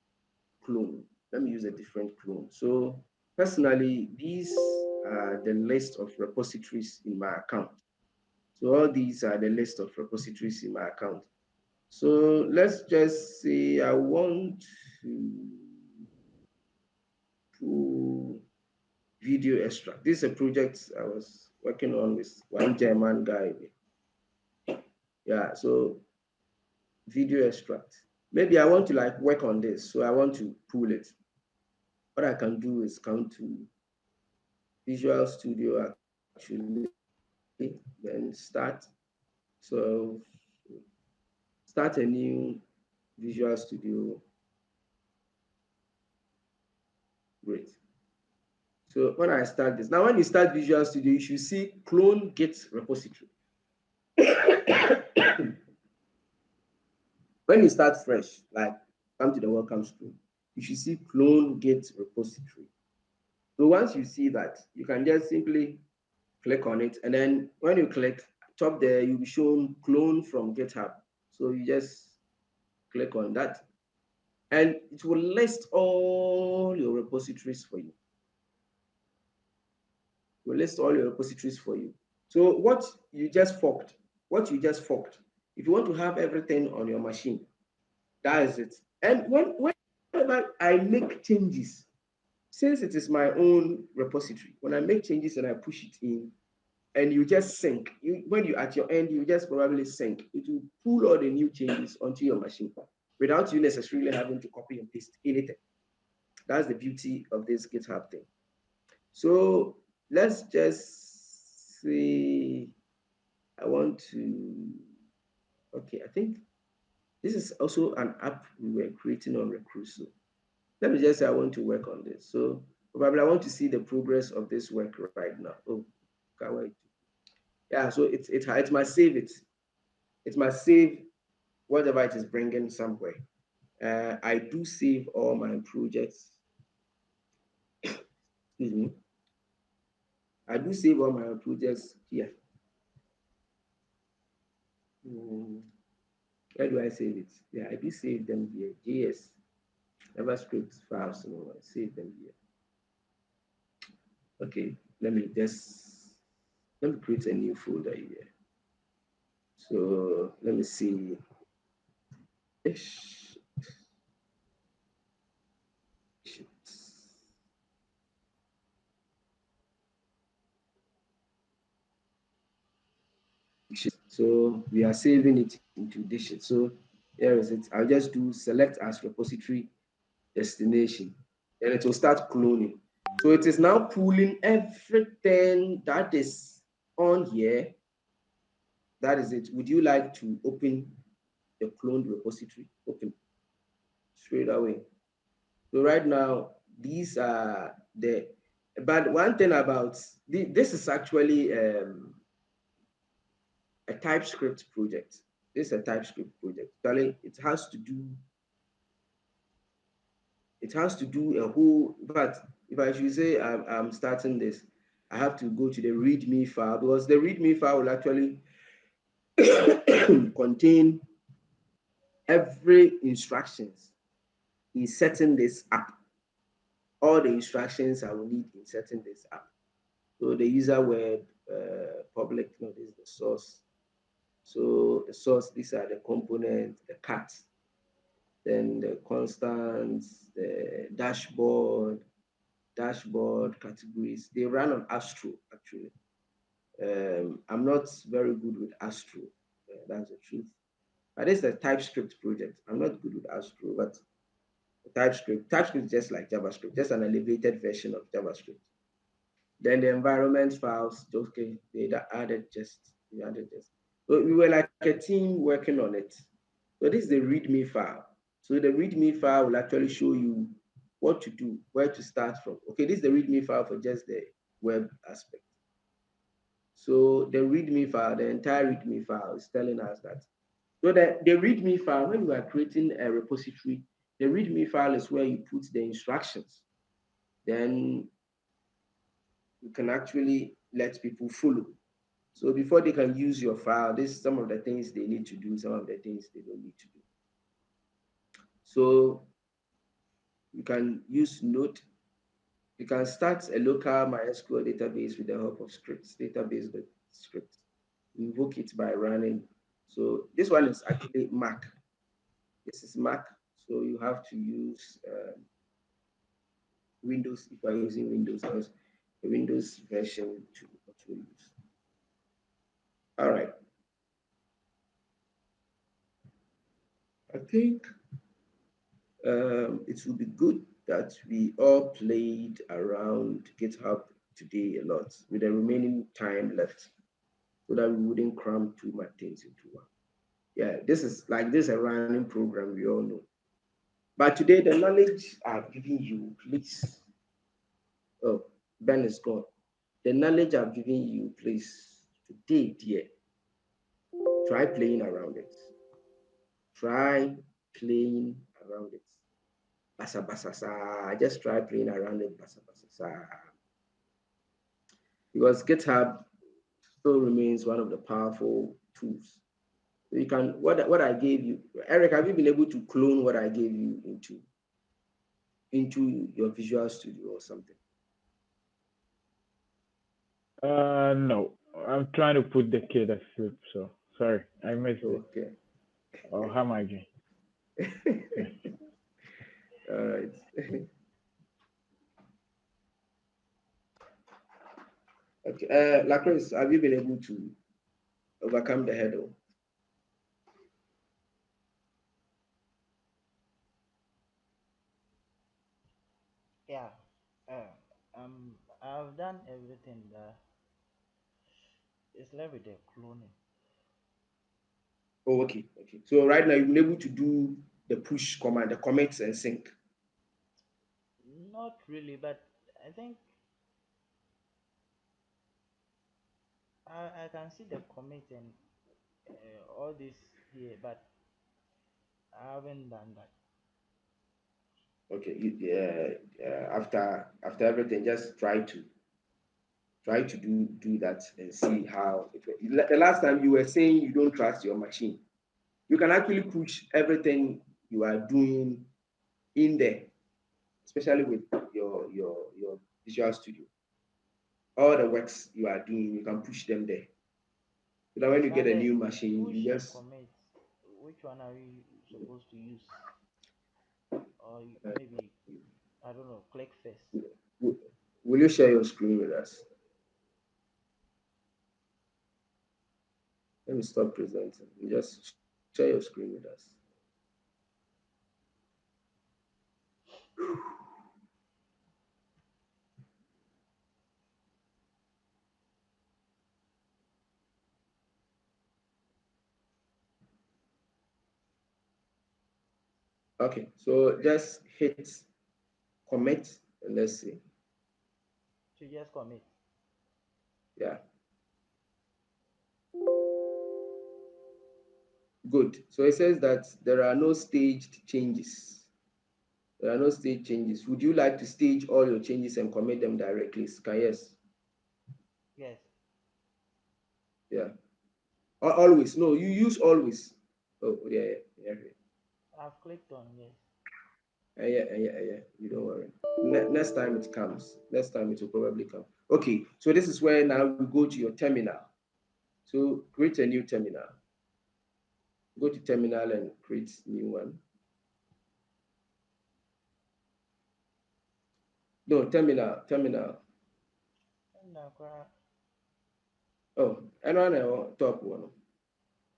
clone. Let me use a different clone. So personally, these are the list of repositories in my account. So all these are the list of repositories in my account. So let's just say I want to pull video extract. This is a project I was working on with one German guy. Yeah, so video extract. Maybe I want to like work on this, so I want to pull it. What I can do is come to Visual Studio actually, then start. So start a new Visual Studio. Great. So when I start this, now when you start Visual Studio, you should see clone git repository. When you start fresh, like come to the welcome screen, you should see clone git repository. So once you see that, you can just simply click on it. And then when you click top there, you'll be shown clone from GitHub. So you just click on that and it will list all your repositories for you. It will list all your repositories for you. So what you just forked, if you want to have everything on your machine, that is it. And whenever I make changes, since it is my own repository, when I make changes and I push it in, and you just sync, when you at your end, you just probably sync. It will pull all the new changes onto your machine without you necessarily having to copy and paste anything. That's the beauty of this GitHub thing. So let's just say I want to, okay, I think this is also an app we were creating on Recruso. Let me just say I want to work on this. So probably I want to see the progress of this work right now. Oh, can't wait. Yeah, so it must save it. It must save whatever it is bringing somewhere. I do save all my projects. Excuse me. I do save all my projects here. Mm, where do I save it? Yeah, I do save them here. JS, JavaScript files, I save them here. Okay, let me create a new folder here. So let me see. Ish, So we are saving it into dishes. So here is it. I'll just do select as repository destination. Then it will start cloning. So it is now pulling everything that is on here. That is it. Would you like to open the cloned repository? Open straight away. So right now, these are the, but one thing about this is actually a TypeScript project. This is a TypeScript project. Actually, it has to do a whole, but if I should say I'm starting this, I have to go to the README file because the README file will actually contain every instructions in setting this up. All the instructions I will need in setting this up. So the user web, public, no, this is the source. So the source, these are the components, the cat, then the constants, the dashboard categories. They run on Astro actually. I'm not very good with Astro. That's the truth. But it's a TypeScript project. I'm not good with Astro, but TypeScript is just like JavaScript, just an elevated version of JavaScript. Then the environment files, okay, they added just. So we were like a team working on it. So this is the README file. So the README file will actually show you what to do, where to start from. Okay, this is the README file for just the web aspect. So the README file, the entire README file is telling us that. So the README file, when you are creating a repository, the README file is where you put the instructions. Then you can actually let people follow. So before they can use your file, this is some of the things they need to do, some of the things they don't need to do. So you can use Node. You can start a local MySQL database with the help of scripts, database script. Invoke it by running. So this one is actually Mac. This is Mac. So you have to use Windows if you're using Windows, because the Windows version to use. All right. I think it will be good that we all played around GitHub today a lot with the remaining time left so that we wouldn't cram too much things into one. Yeah, this is a running program, we all know. But today, the knowledge I've given you, please. Oh, Ben is gone. The knowledge I've given you, please, today, dear, try playing around it. Try playing around it. Basa basa sa. Just try playing around it. Basa basa sa. Because GitHub still remains one of the powerful tools. So you can what I gave you, Eric. Have you been able to clone what I gave you into your Visual Studio or something? No. I'm trying to put the kid asleep, so sorry, I missed it. Okay. Oh, how am I doing? Okay. All right. Okay. Lacrosse, have you been able to overcome the hurdle? Yeah. Uh, I've done everything that is left with the cloning. Oh, okay. Okay. So right now you've been able to do the push command, the commits and sync. Not really, but I think I can see the commit and all this here, but I haven't done that. Okay. After everything, just try to do that and see how it works. The last time you were saying you don't trust your machine. You can actually push everything you are doing in there, especially with your Visual Studio. All the works you are doing, you can push them there. So that when you get But a the new machine, push you and just commit, which one are we supposed to use? Or maybe, I don't know, click first. will will you share your screen with us? Let me stop presenting. You just share your screen with us. Okay, so just hit commit and let's see. To just commit. Yeah, good. So it says that there are no staged changes. There are no stage changes. Would you like to stage all your changes and commit them directly? Can yes. Yes. Yeah. Always. No, you use always. Oh yeah, yeah, yeah. I've clicked on yes. Yeah. You don't worry. Next time it comes. Next time it will probably come. Okay. So this is where now we go to your terminal. So create a new terminal. Go to terminal and create new one. No, terminal. No, Oh, and on the top one.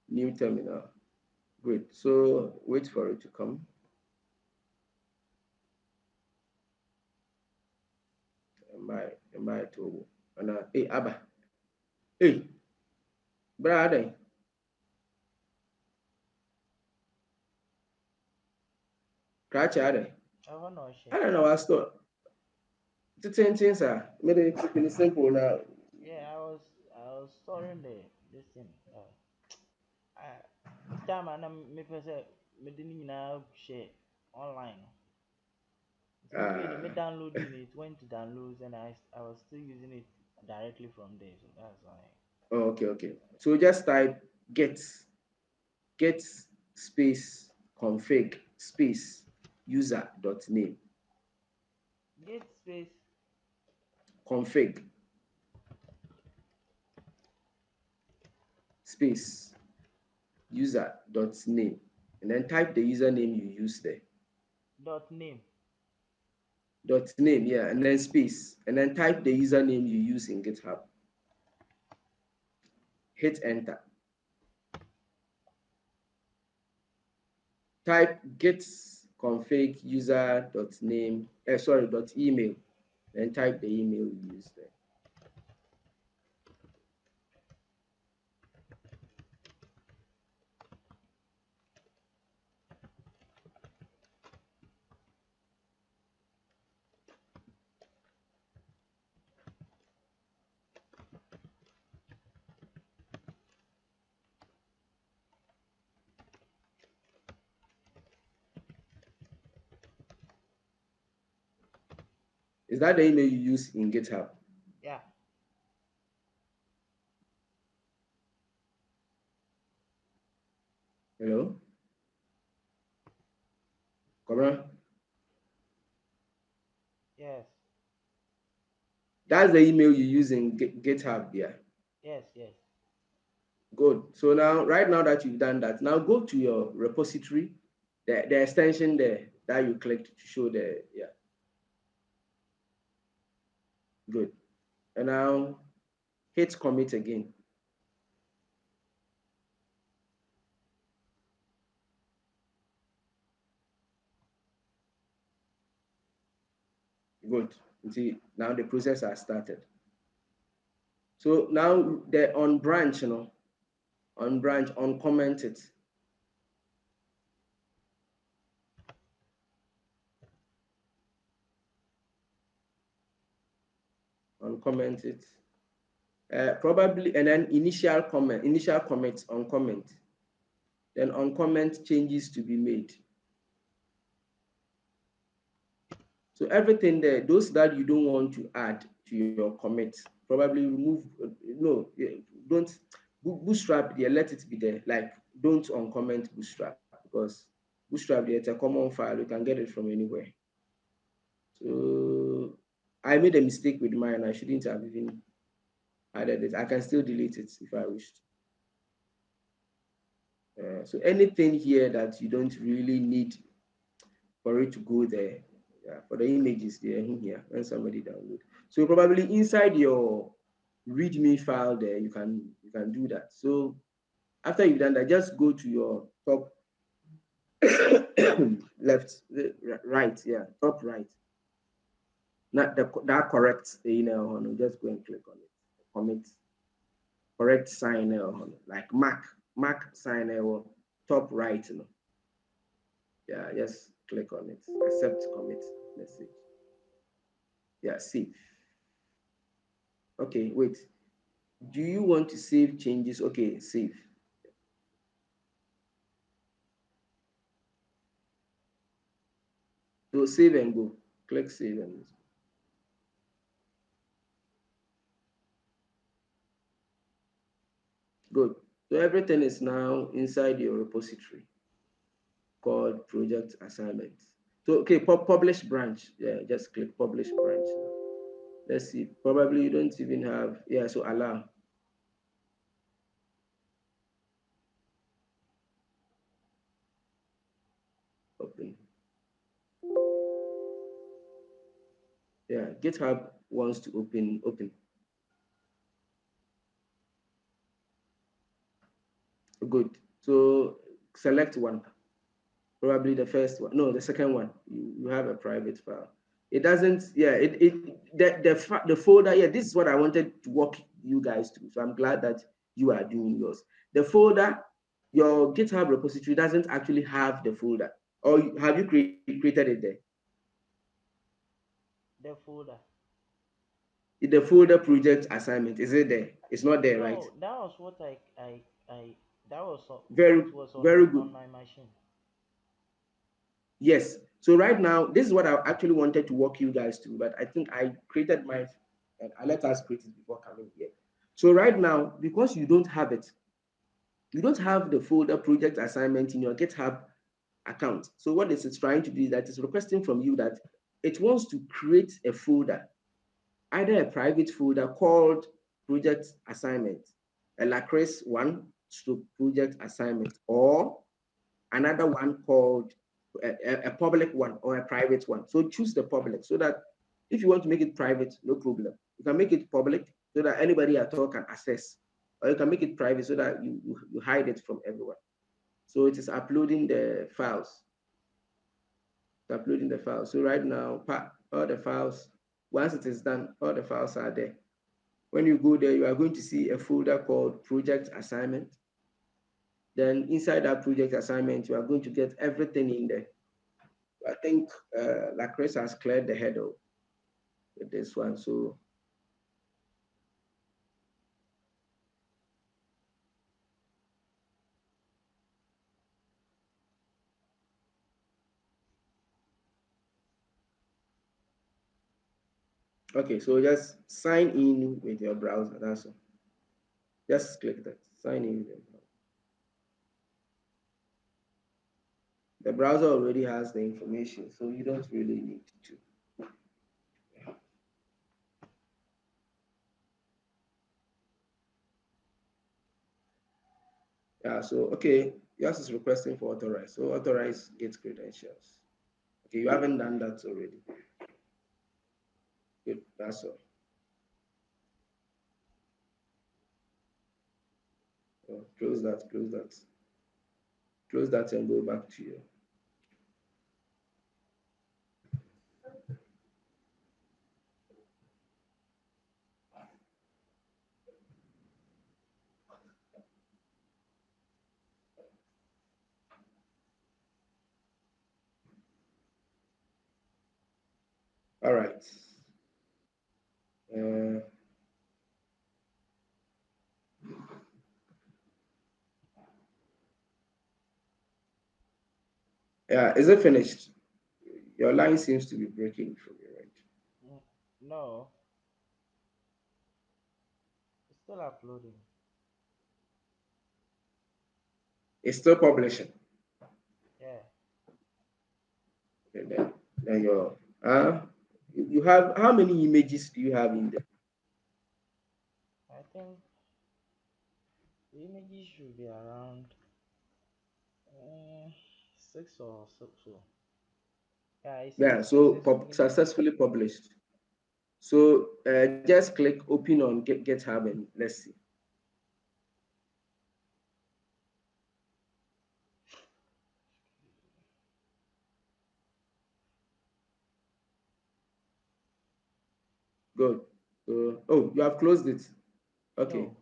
New terminal. Great. So wait for it to come. Am I to and hey Abba. Hey, brother. Cratch I I want to share. don't know. I start to 10 things are made it keep it simple now. Yeah, I was storing this thing. I, the time me person me didn't now share online. So when me Uh, downloading it, went to downloads and I was still using it directly from there. So that's why. okay. So just type get space config space user dot name Get space config space user dot name and then type the username you use there. dot name. Dot name, yeah, and then space, and then type the username you use in GitHub. Hit enter. Type git config user dot name, dot email, then type the email you use there. Is that the email you use in GitHub? Yeah. Hello? Come on. Yes. That's the email you use in GitHub there. Yes. Yes. Good. So now, right now that you've done that, now go to your repository, the extension there that you clicked to show the, yeah, good. And now hit commit again. Good. You see, now the process has started. So now the on branch, on branch, uncomment it. Uncomment it. Probably, and then initial commit, uncomment. Then uncomment changes to be made. So everything there, those that you don't want to add to your commit, probably remove, no, don't, bootstrap there, let it be there. Like, don't uncomment bootstrap because bootstrap there, it's a common file. You can get it from anywhere. So I made a mistake with mine. I shouldn't have even added it. I can still delete it if I wished. So anything here that you don't really need for it to go there, yeah, for the images there in here when somebody download. So probably inside your README file there, you can do that. So After you've done that, just go to your top left, right, yeah, top right. Not that correct email, just go and click on it. Commit correct sign like Mac sign top right. Yeah, just click on it. Accept commit message. Yeah, save. Okay, wait. Do you want to save changes? Okay, save. So save and go. Click save and go. Good. So everything is now inside your repository called project assignment. So okay, publish branch. Yeah, just click publish branch now. Let's see. Probably you don't even have, yeah, so allow. Open. Yeah, GitHub wants to open. Good. So select one. Probably the first one. No, the second one. You have a private file. It doesn't, yeah, the folder, yeah, this is what I wanted to walk you guys through. So I'm glad that you are doing yours. The folder, your GitHub repository doesn't actually have the folder. Or have you created it there? The folder. The folder project assignment, is it there? It's not there, right? No, that was what I that was Very, what was very on good. my machine. Yes. So right now, this is what I actually wanted to walk you guys through, but I think I created mine and I let us create it before coming here. So right now, because you don't have it, you don't have the folder project assignment in your GitHub account. So what is it trying to do is that it's requesting from you that it wants to create a folder, either a private folder called project assignment, a Lacris one to project assignment, or another one called a public one or a private one. So choose the public so that if you want to make it private, no problem. You can make it public so that anybody at all can access, or you can make it private so that you hide it from everyone. So it is uploading the files. It's uploading the files. So right now, all the files, once it is done, all the files are there. When you go there, you are going to see a folder called project assignment. Then inside that project assignment, you are going to get everything in there. I think Lacris has cleared the header with this one. So okay, so just sign in with your browser. That's all. Just click that. Sign in with your browser. The browser already has the information, so you don't really need to. Yeah, so okay, yours is requesting for authorize. So authorize Git credentials. Okay, you haven't done that already. Good, that's all. Close that, close that. Close that and go back to you. All right. Uh, yeah, is it finished? Your line seems to be breaking from your end. No, it's still uploading. It's still publishing. Yeah, And then your you have how many images do you have in there? I think the images should be around uh, six or so. Yeah, it's Yeah, so successfully published. So just click open on GitHub and let's see. Good. So, oh, you have closed it. Okay. No.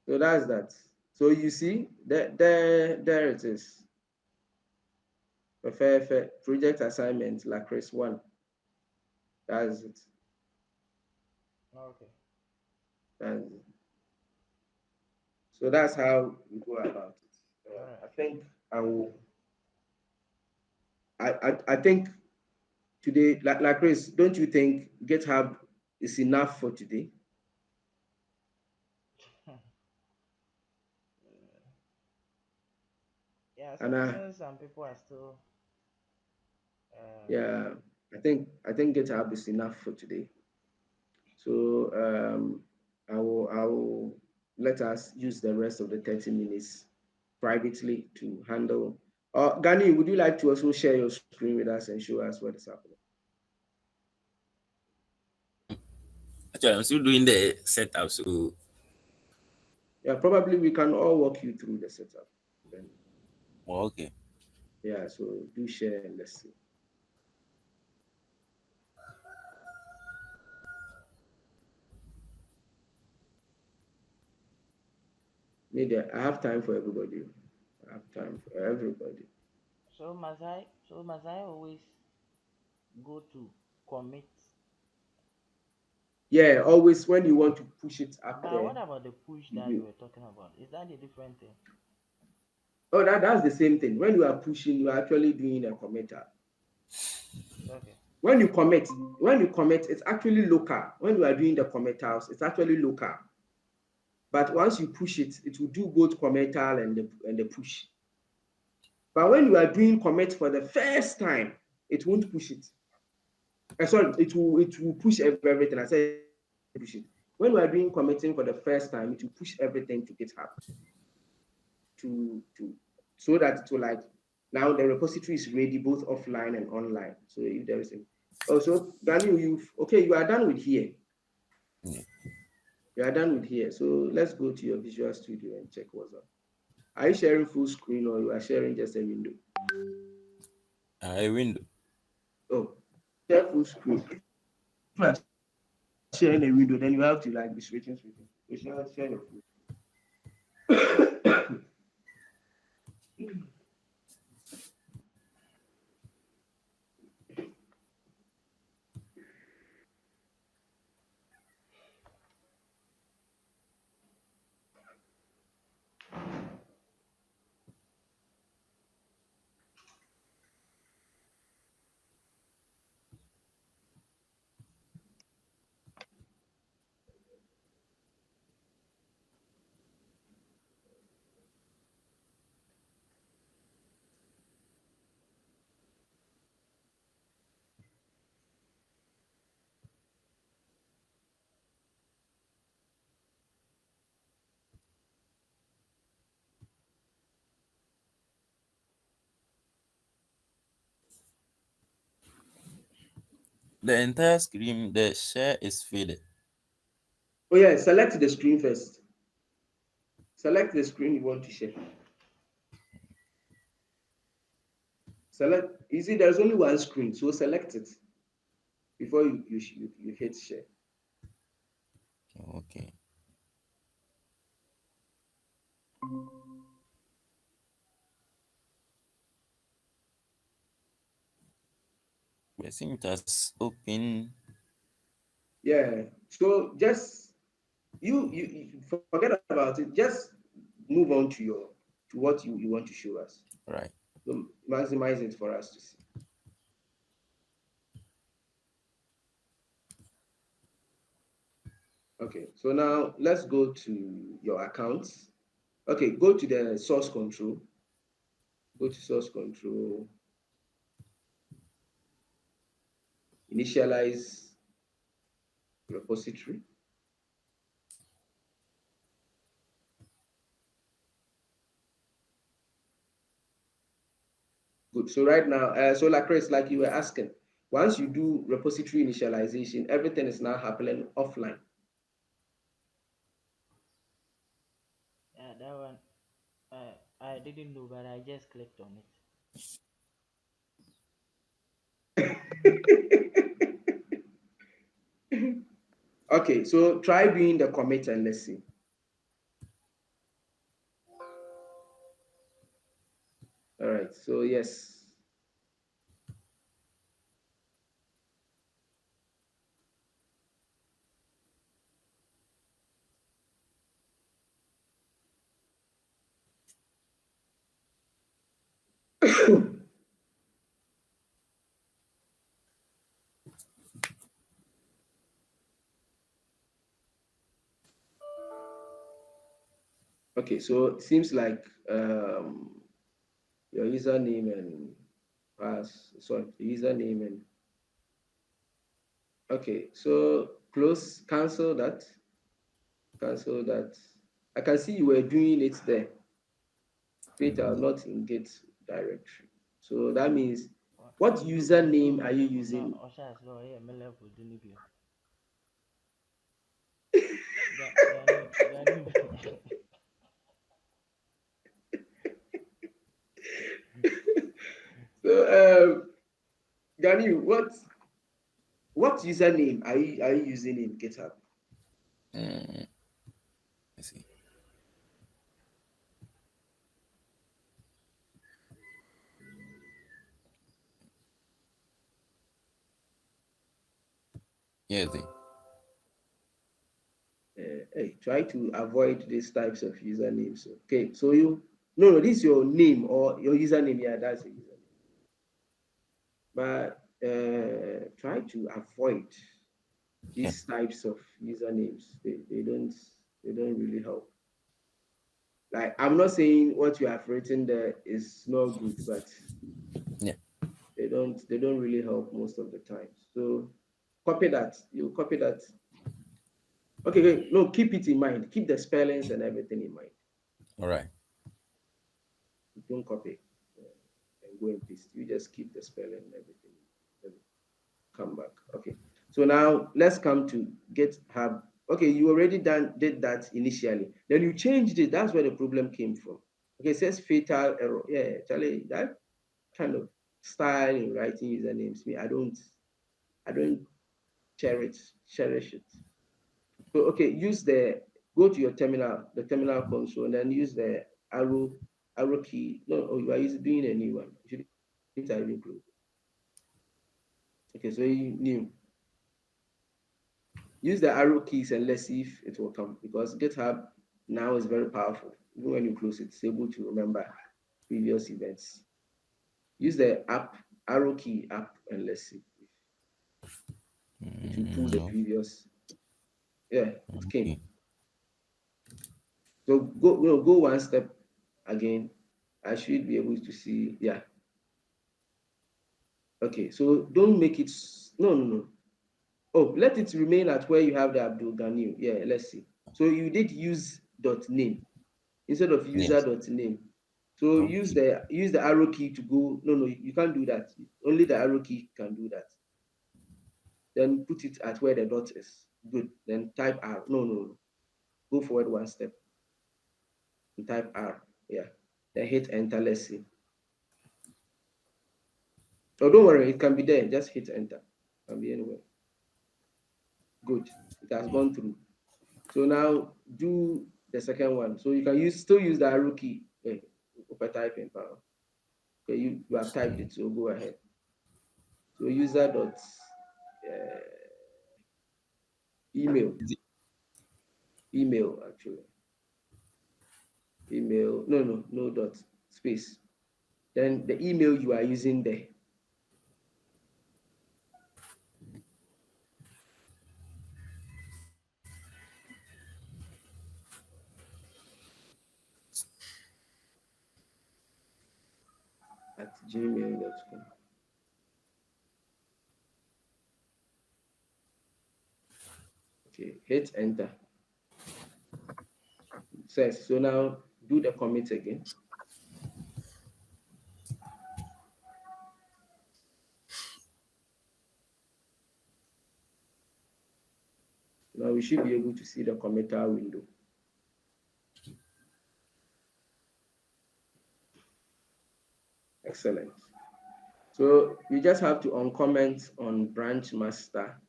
So that's that. So you see, there it is. Fair project assignment, Lacris 1. That's it. Okay. That's it. So that's how we go about it. All right. I think I will. I think today, like Chris, don't you think GitHub is enough for today? Yeah, And since some people are still um yeah, I think GitHub is enough for today. So I will let us use the rest of the 30 minutes privately to handle. Gani, would you like to also share your screen with us and show us what is happening? Actually, I'm still doing the setup, so Yeah, probably we can all walk you through the setup. Then well, okay. yeah, so do share and let's see. Media, I have time for everybody. I have time for everybody. so must I always go to commit. Yeah, always when you want to push it up But there, what about the push that you you were talking about? Is that a different thing? oh that's the same thing. When you are pushing, you are actually doing a commenter. Okay. When you commit, it's actually local. When you are doing the commentals, it's actually local. But once you push it, it will do both commental and the push. But when you are doing commit for the first time, it won't push it. Sorry, it will push everything. I said push it. When we are doing committing for the first time, it will push everything to GitHub to so that it will like now the repository is ready both offline and online. So if there is a also Daniel, you are done with here. Yeah. You are done with here. So let's go to your Visual Studio and check what's up. Are you sharing full screen or you are sharing just a window? A window. Oh, share full screen. If you are sharing a window, then you have to like be switching. You should not share your full. The entire screen, the share is faded. Oh yeah, select the screen first. Select the screen you want to share. Select. You see, there's only one screen, so select it before you hit share. Okay. I think it has open. Yeah. So just you forget about it. Just move on to what you want to show us. Right. So maximize it for us to see. Okay. So now let's go to your accounts. Okay. Go to the source control. Go to source control. Initialize repository. Good. So right now, so like Chris, like you were asking, once you do repository initialization, everything is now happening offline. Yeah, that one. I didn't know, but I just clicked on it. Okay, so try doing the commit and let's see. All right, so yes. Okay, so it seems like your username and sorry, username and okay, so cancel that. I can see you were doing it there, fatal, not in Git directory. So that means what username are you No, using? Osha as well. Yeah, me level didn't be. Gani. So Gani, what username are you using in GitHub? Mm, let's see. Yeah, the Hey, try to avoid these types of usernames. Okay, so no, this is your name or your username. Yeah, that's a username. But try to avoid yeah, these types of usernames. They don't really help. Like I'm not saying what you have written there is not good, but yeah. they don't really help most of the time. So copy that. You copy that. Okay, wait, no, keep it in mind. Keep the spellings and everything in mind. All right. Don't copy and go and paste. You just keep the spelling and everything. Then come back. Okay. So now let's come to GitHub. Okay, you already did that initially. Then you changed it. That's where the problem came from. Okay, it says fatal error. Yeah, Charlie, that kind of style in writing usernames, me, I don't cherish it. So okay, go to your terminal, the terminal console, and then use the arrow key. No, oh, you are doing a new one. You should even close. Okay, so you new. Use the arrow keys and let's see if it will come because GitHub now is very powerful. Even when you close it, it's able to remember previous events. Use the app arrow key app and let's see if it will pull the No. previous. Yeah, it came. Okay. So go one step again. I should be able to see. Yeah. Okay. So don't make it. No. Oh, let it remain at where you have the Abdul Ghani. Yeah. Let's see. So you did use dot name instead of user Yes. dot name. So use Okay. the arrow key to go. No, you can't do that. Only the arrow key can do that. Then put it at where the dot is. Good. Then type R. No. Go forward one step and type R. Yeah. Then hit enter. Let's see. Oh, don't worry. It can be there. Just hit enter. It can be anywhere. Good. It has gone through. So now do the second one. So you can still use the arrow key. Upper typing power. Okay, you have typed it, so go ahead. So user dot uh, email, Is it- email actually, email. No dot space. Then the email you are using there at gmail.com. Okay, hit enter. It says so now do the commit again. Now we should be able to see the committer window. Excellent. So you just have to uncomment on branch master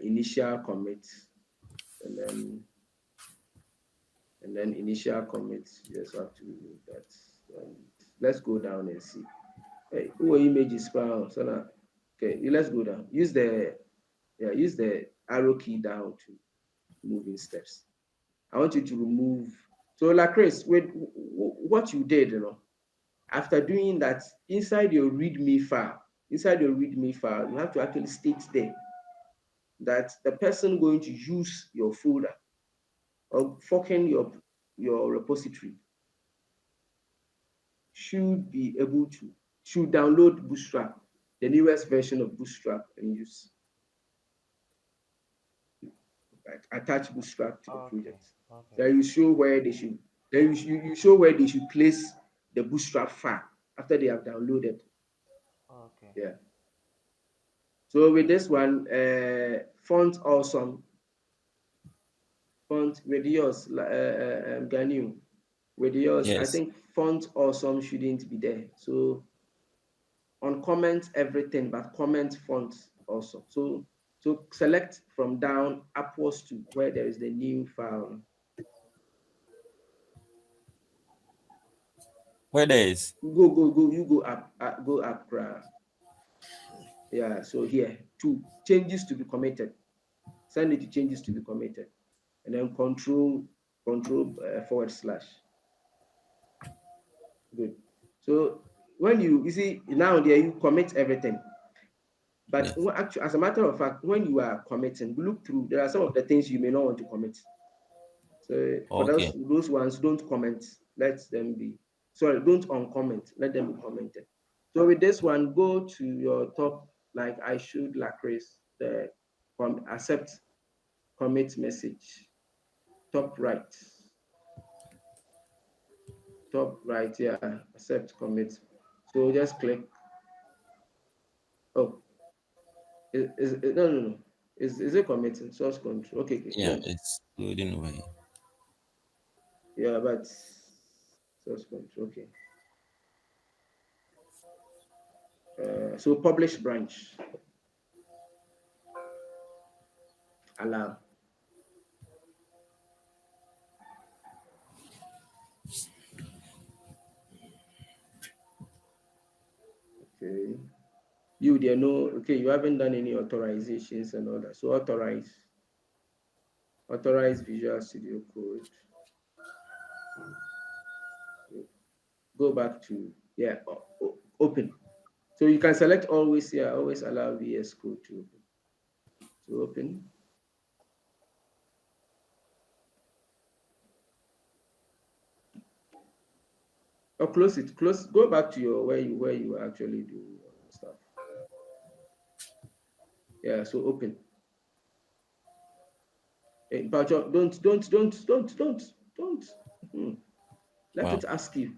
initial commit, and then initial commit. You just have to remove that. And let's go down and see. Hey, who image is found? So now, okay, let's go down. Use the arrow key down to move in steps. I want you to remove. So, like Chris, with what you did, after doing that, inside your README file, you have to actually state there that the person going to use your folder or forking your repository should download Bootstrap, the newest version of Bootstrap, and use attach Bootstrap to the Okay. project. Okay. Then you show where they should you show where they should place the Bootstrap file after they have downloaded. Okay. Yeah. So with this one, font awesome, font with yours, Ganu, with yours, I Yes. think font awesome shouldn't be there. So on comment everything, but comment font also. So select from down upwards to where there is the new file. Where there is. You go up. Yeah, so here, two changes to be committed. Send it to changes to be committed. And then control forward slash. Good. So when you see now there, you commit everything. But Yes. actually, as a matter of fact, when you are committing, look through. There are some of the things you may not want to commit. So for Okay. those ones, don't comment. Let them be. Sorry, don't uncomment. Let them be commented. So with this one, go to your top, like I should lacrace the accept commit message. Top right. Top right, yeah. Accept commit. So just click. Oh, no. Is it committing? Source control. Okay, Yeah, good. it's loading away. Yeah, but source control. Okay. So publish branch. Allow. Okay. You there no okay, you haven't done any authorizations and all that. So authorize Visual Studio Code. Go back to open. So you can select always here, always allow VS Code to open. So open. Or close it. Close. Go back to your where you actually do stuff. Yeah. So open. But don't. Hmm. Let Wow. it ask you.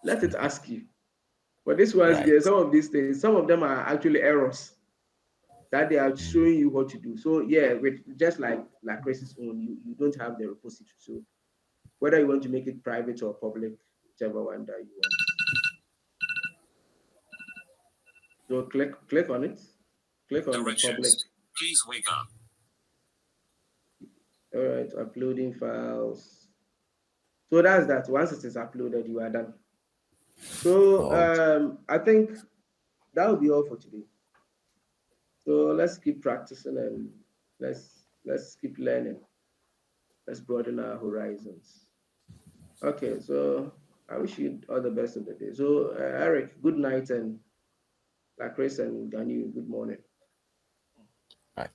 Let it ask you. But this ones, Right. there some of these things. Some of them are actually errors that they are Mm. showing you what to do. So yeah, with just like Chris's own, you don't have the repository. So whether you want to make it private or public, whichever one that you want. So click on it. Click on the public. Please wake up. All right, uploading files. So that's that. Once it is uploaded, you are done. So Okay. I think that will be all for today. So let's keep practicing and let's keep learning. Let's broaden our horizons. Okay, so I wish you all the best of the day. So Eric, good night, and Chris and Daniel, good morning. Right.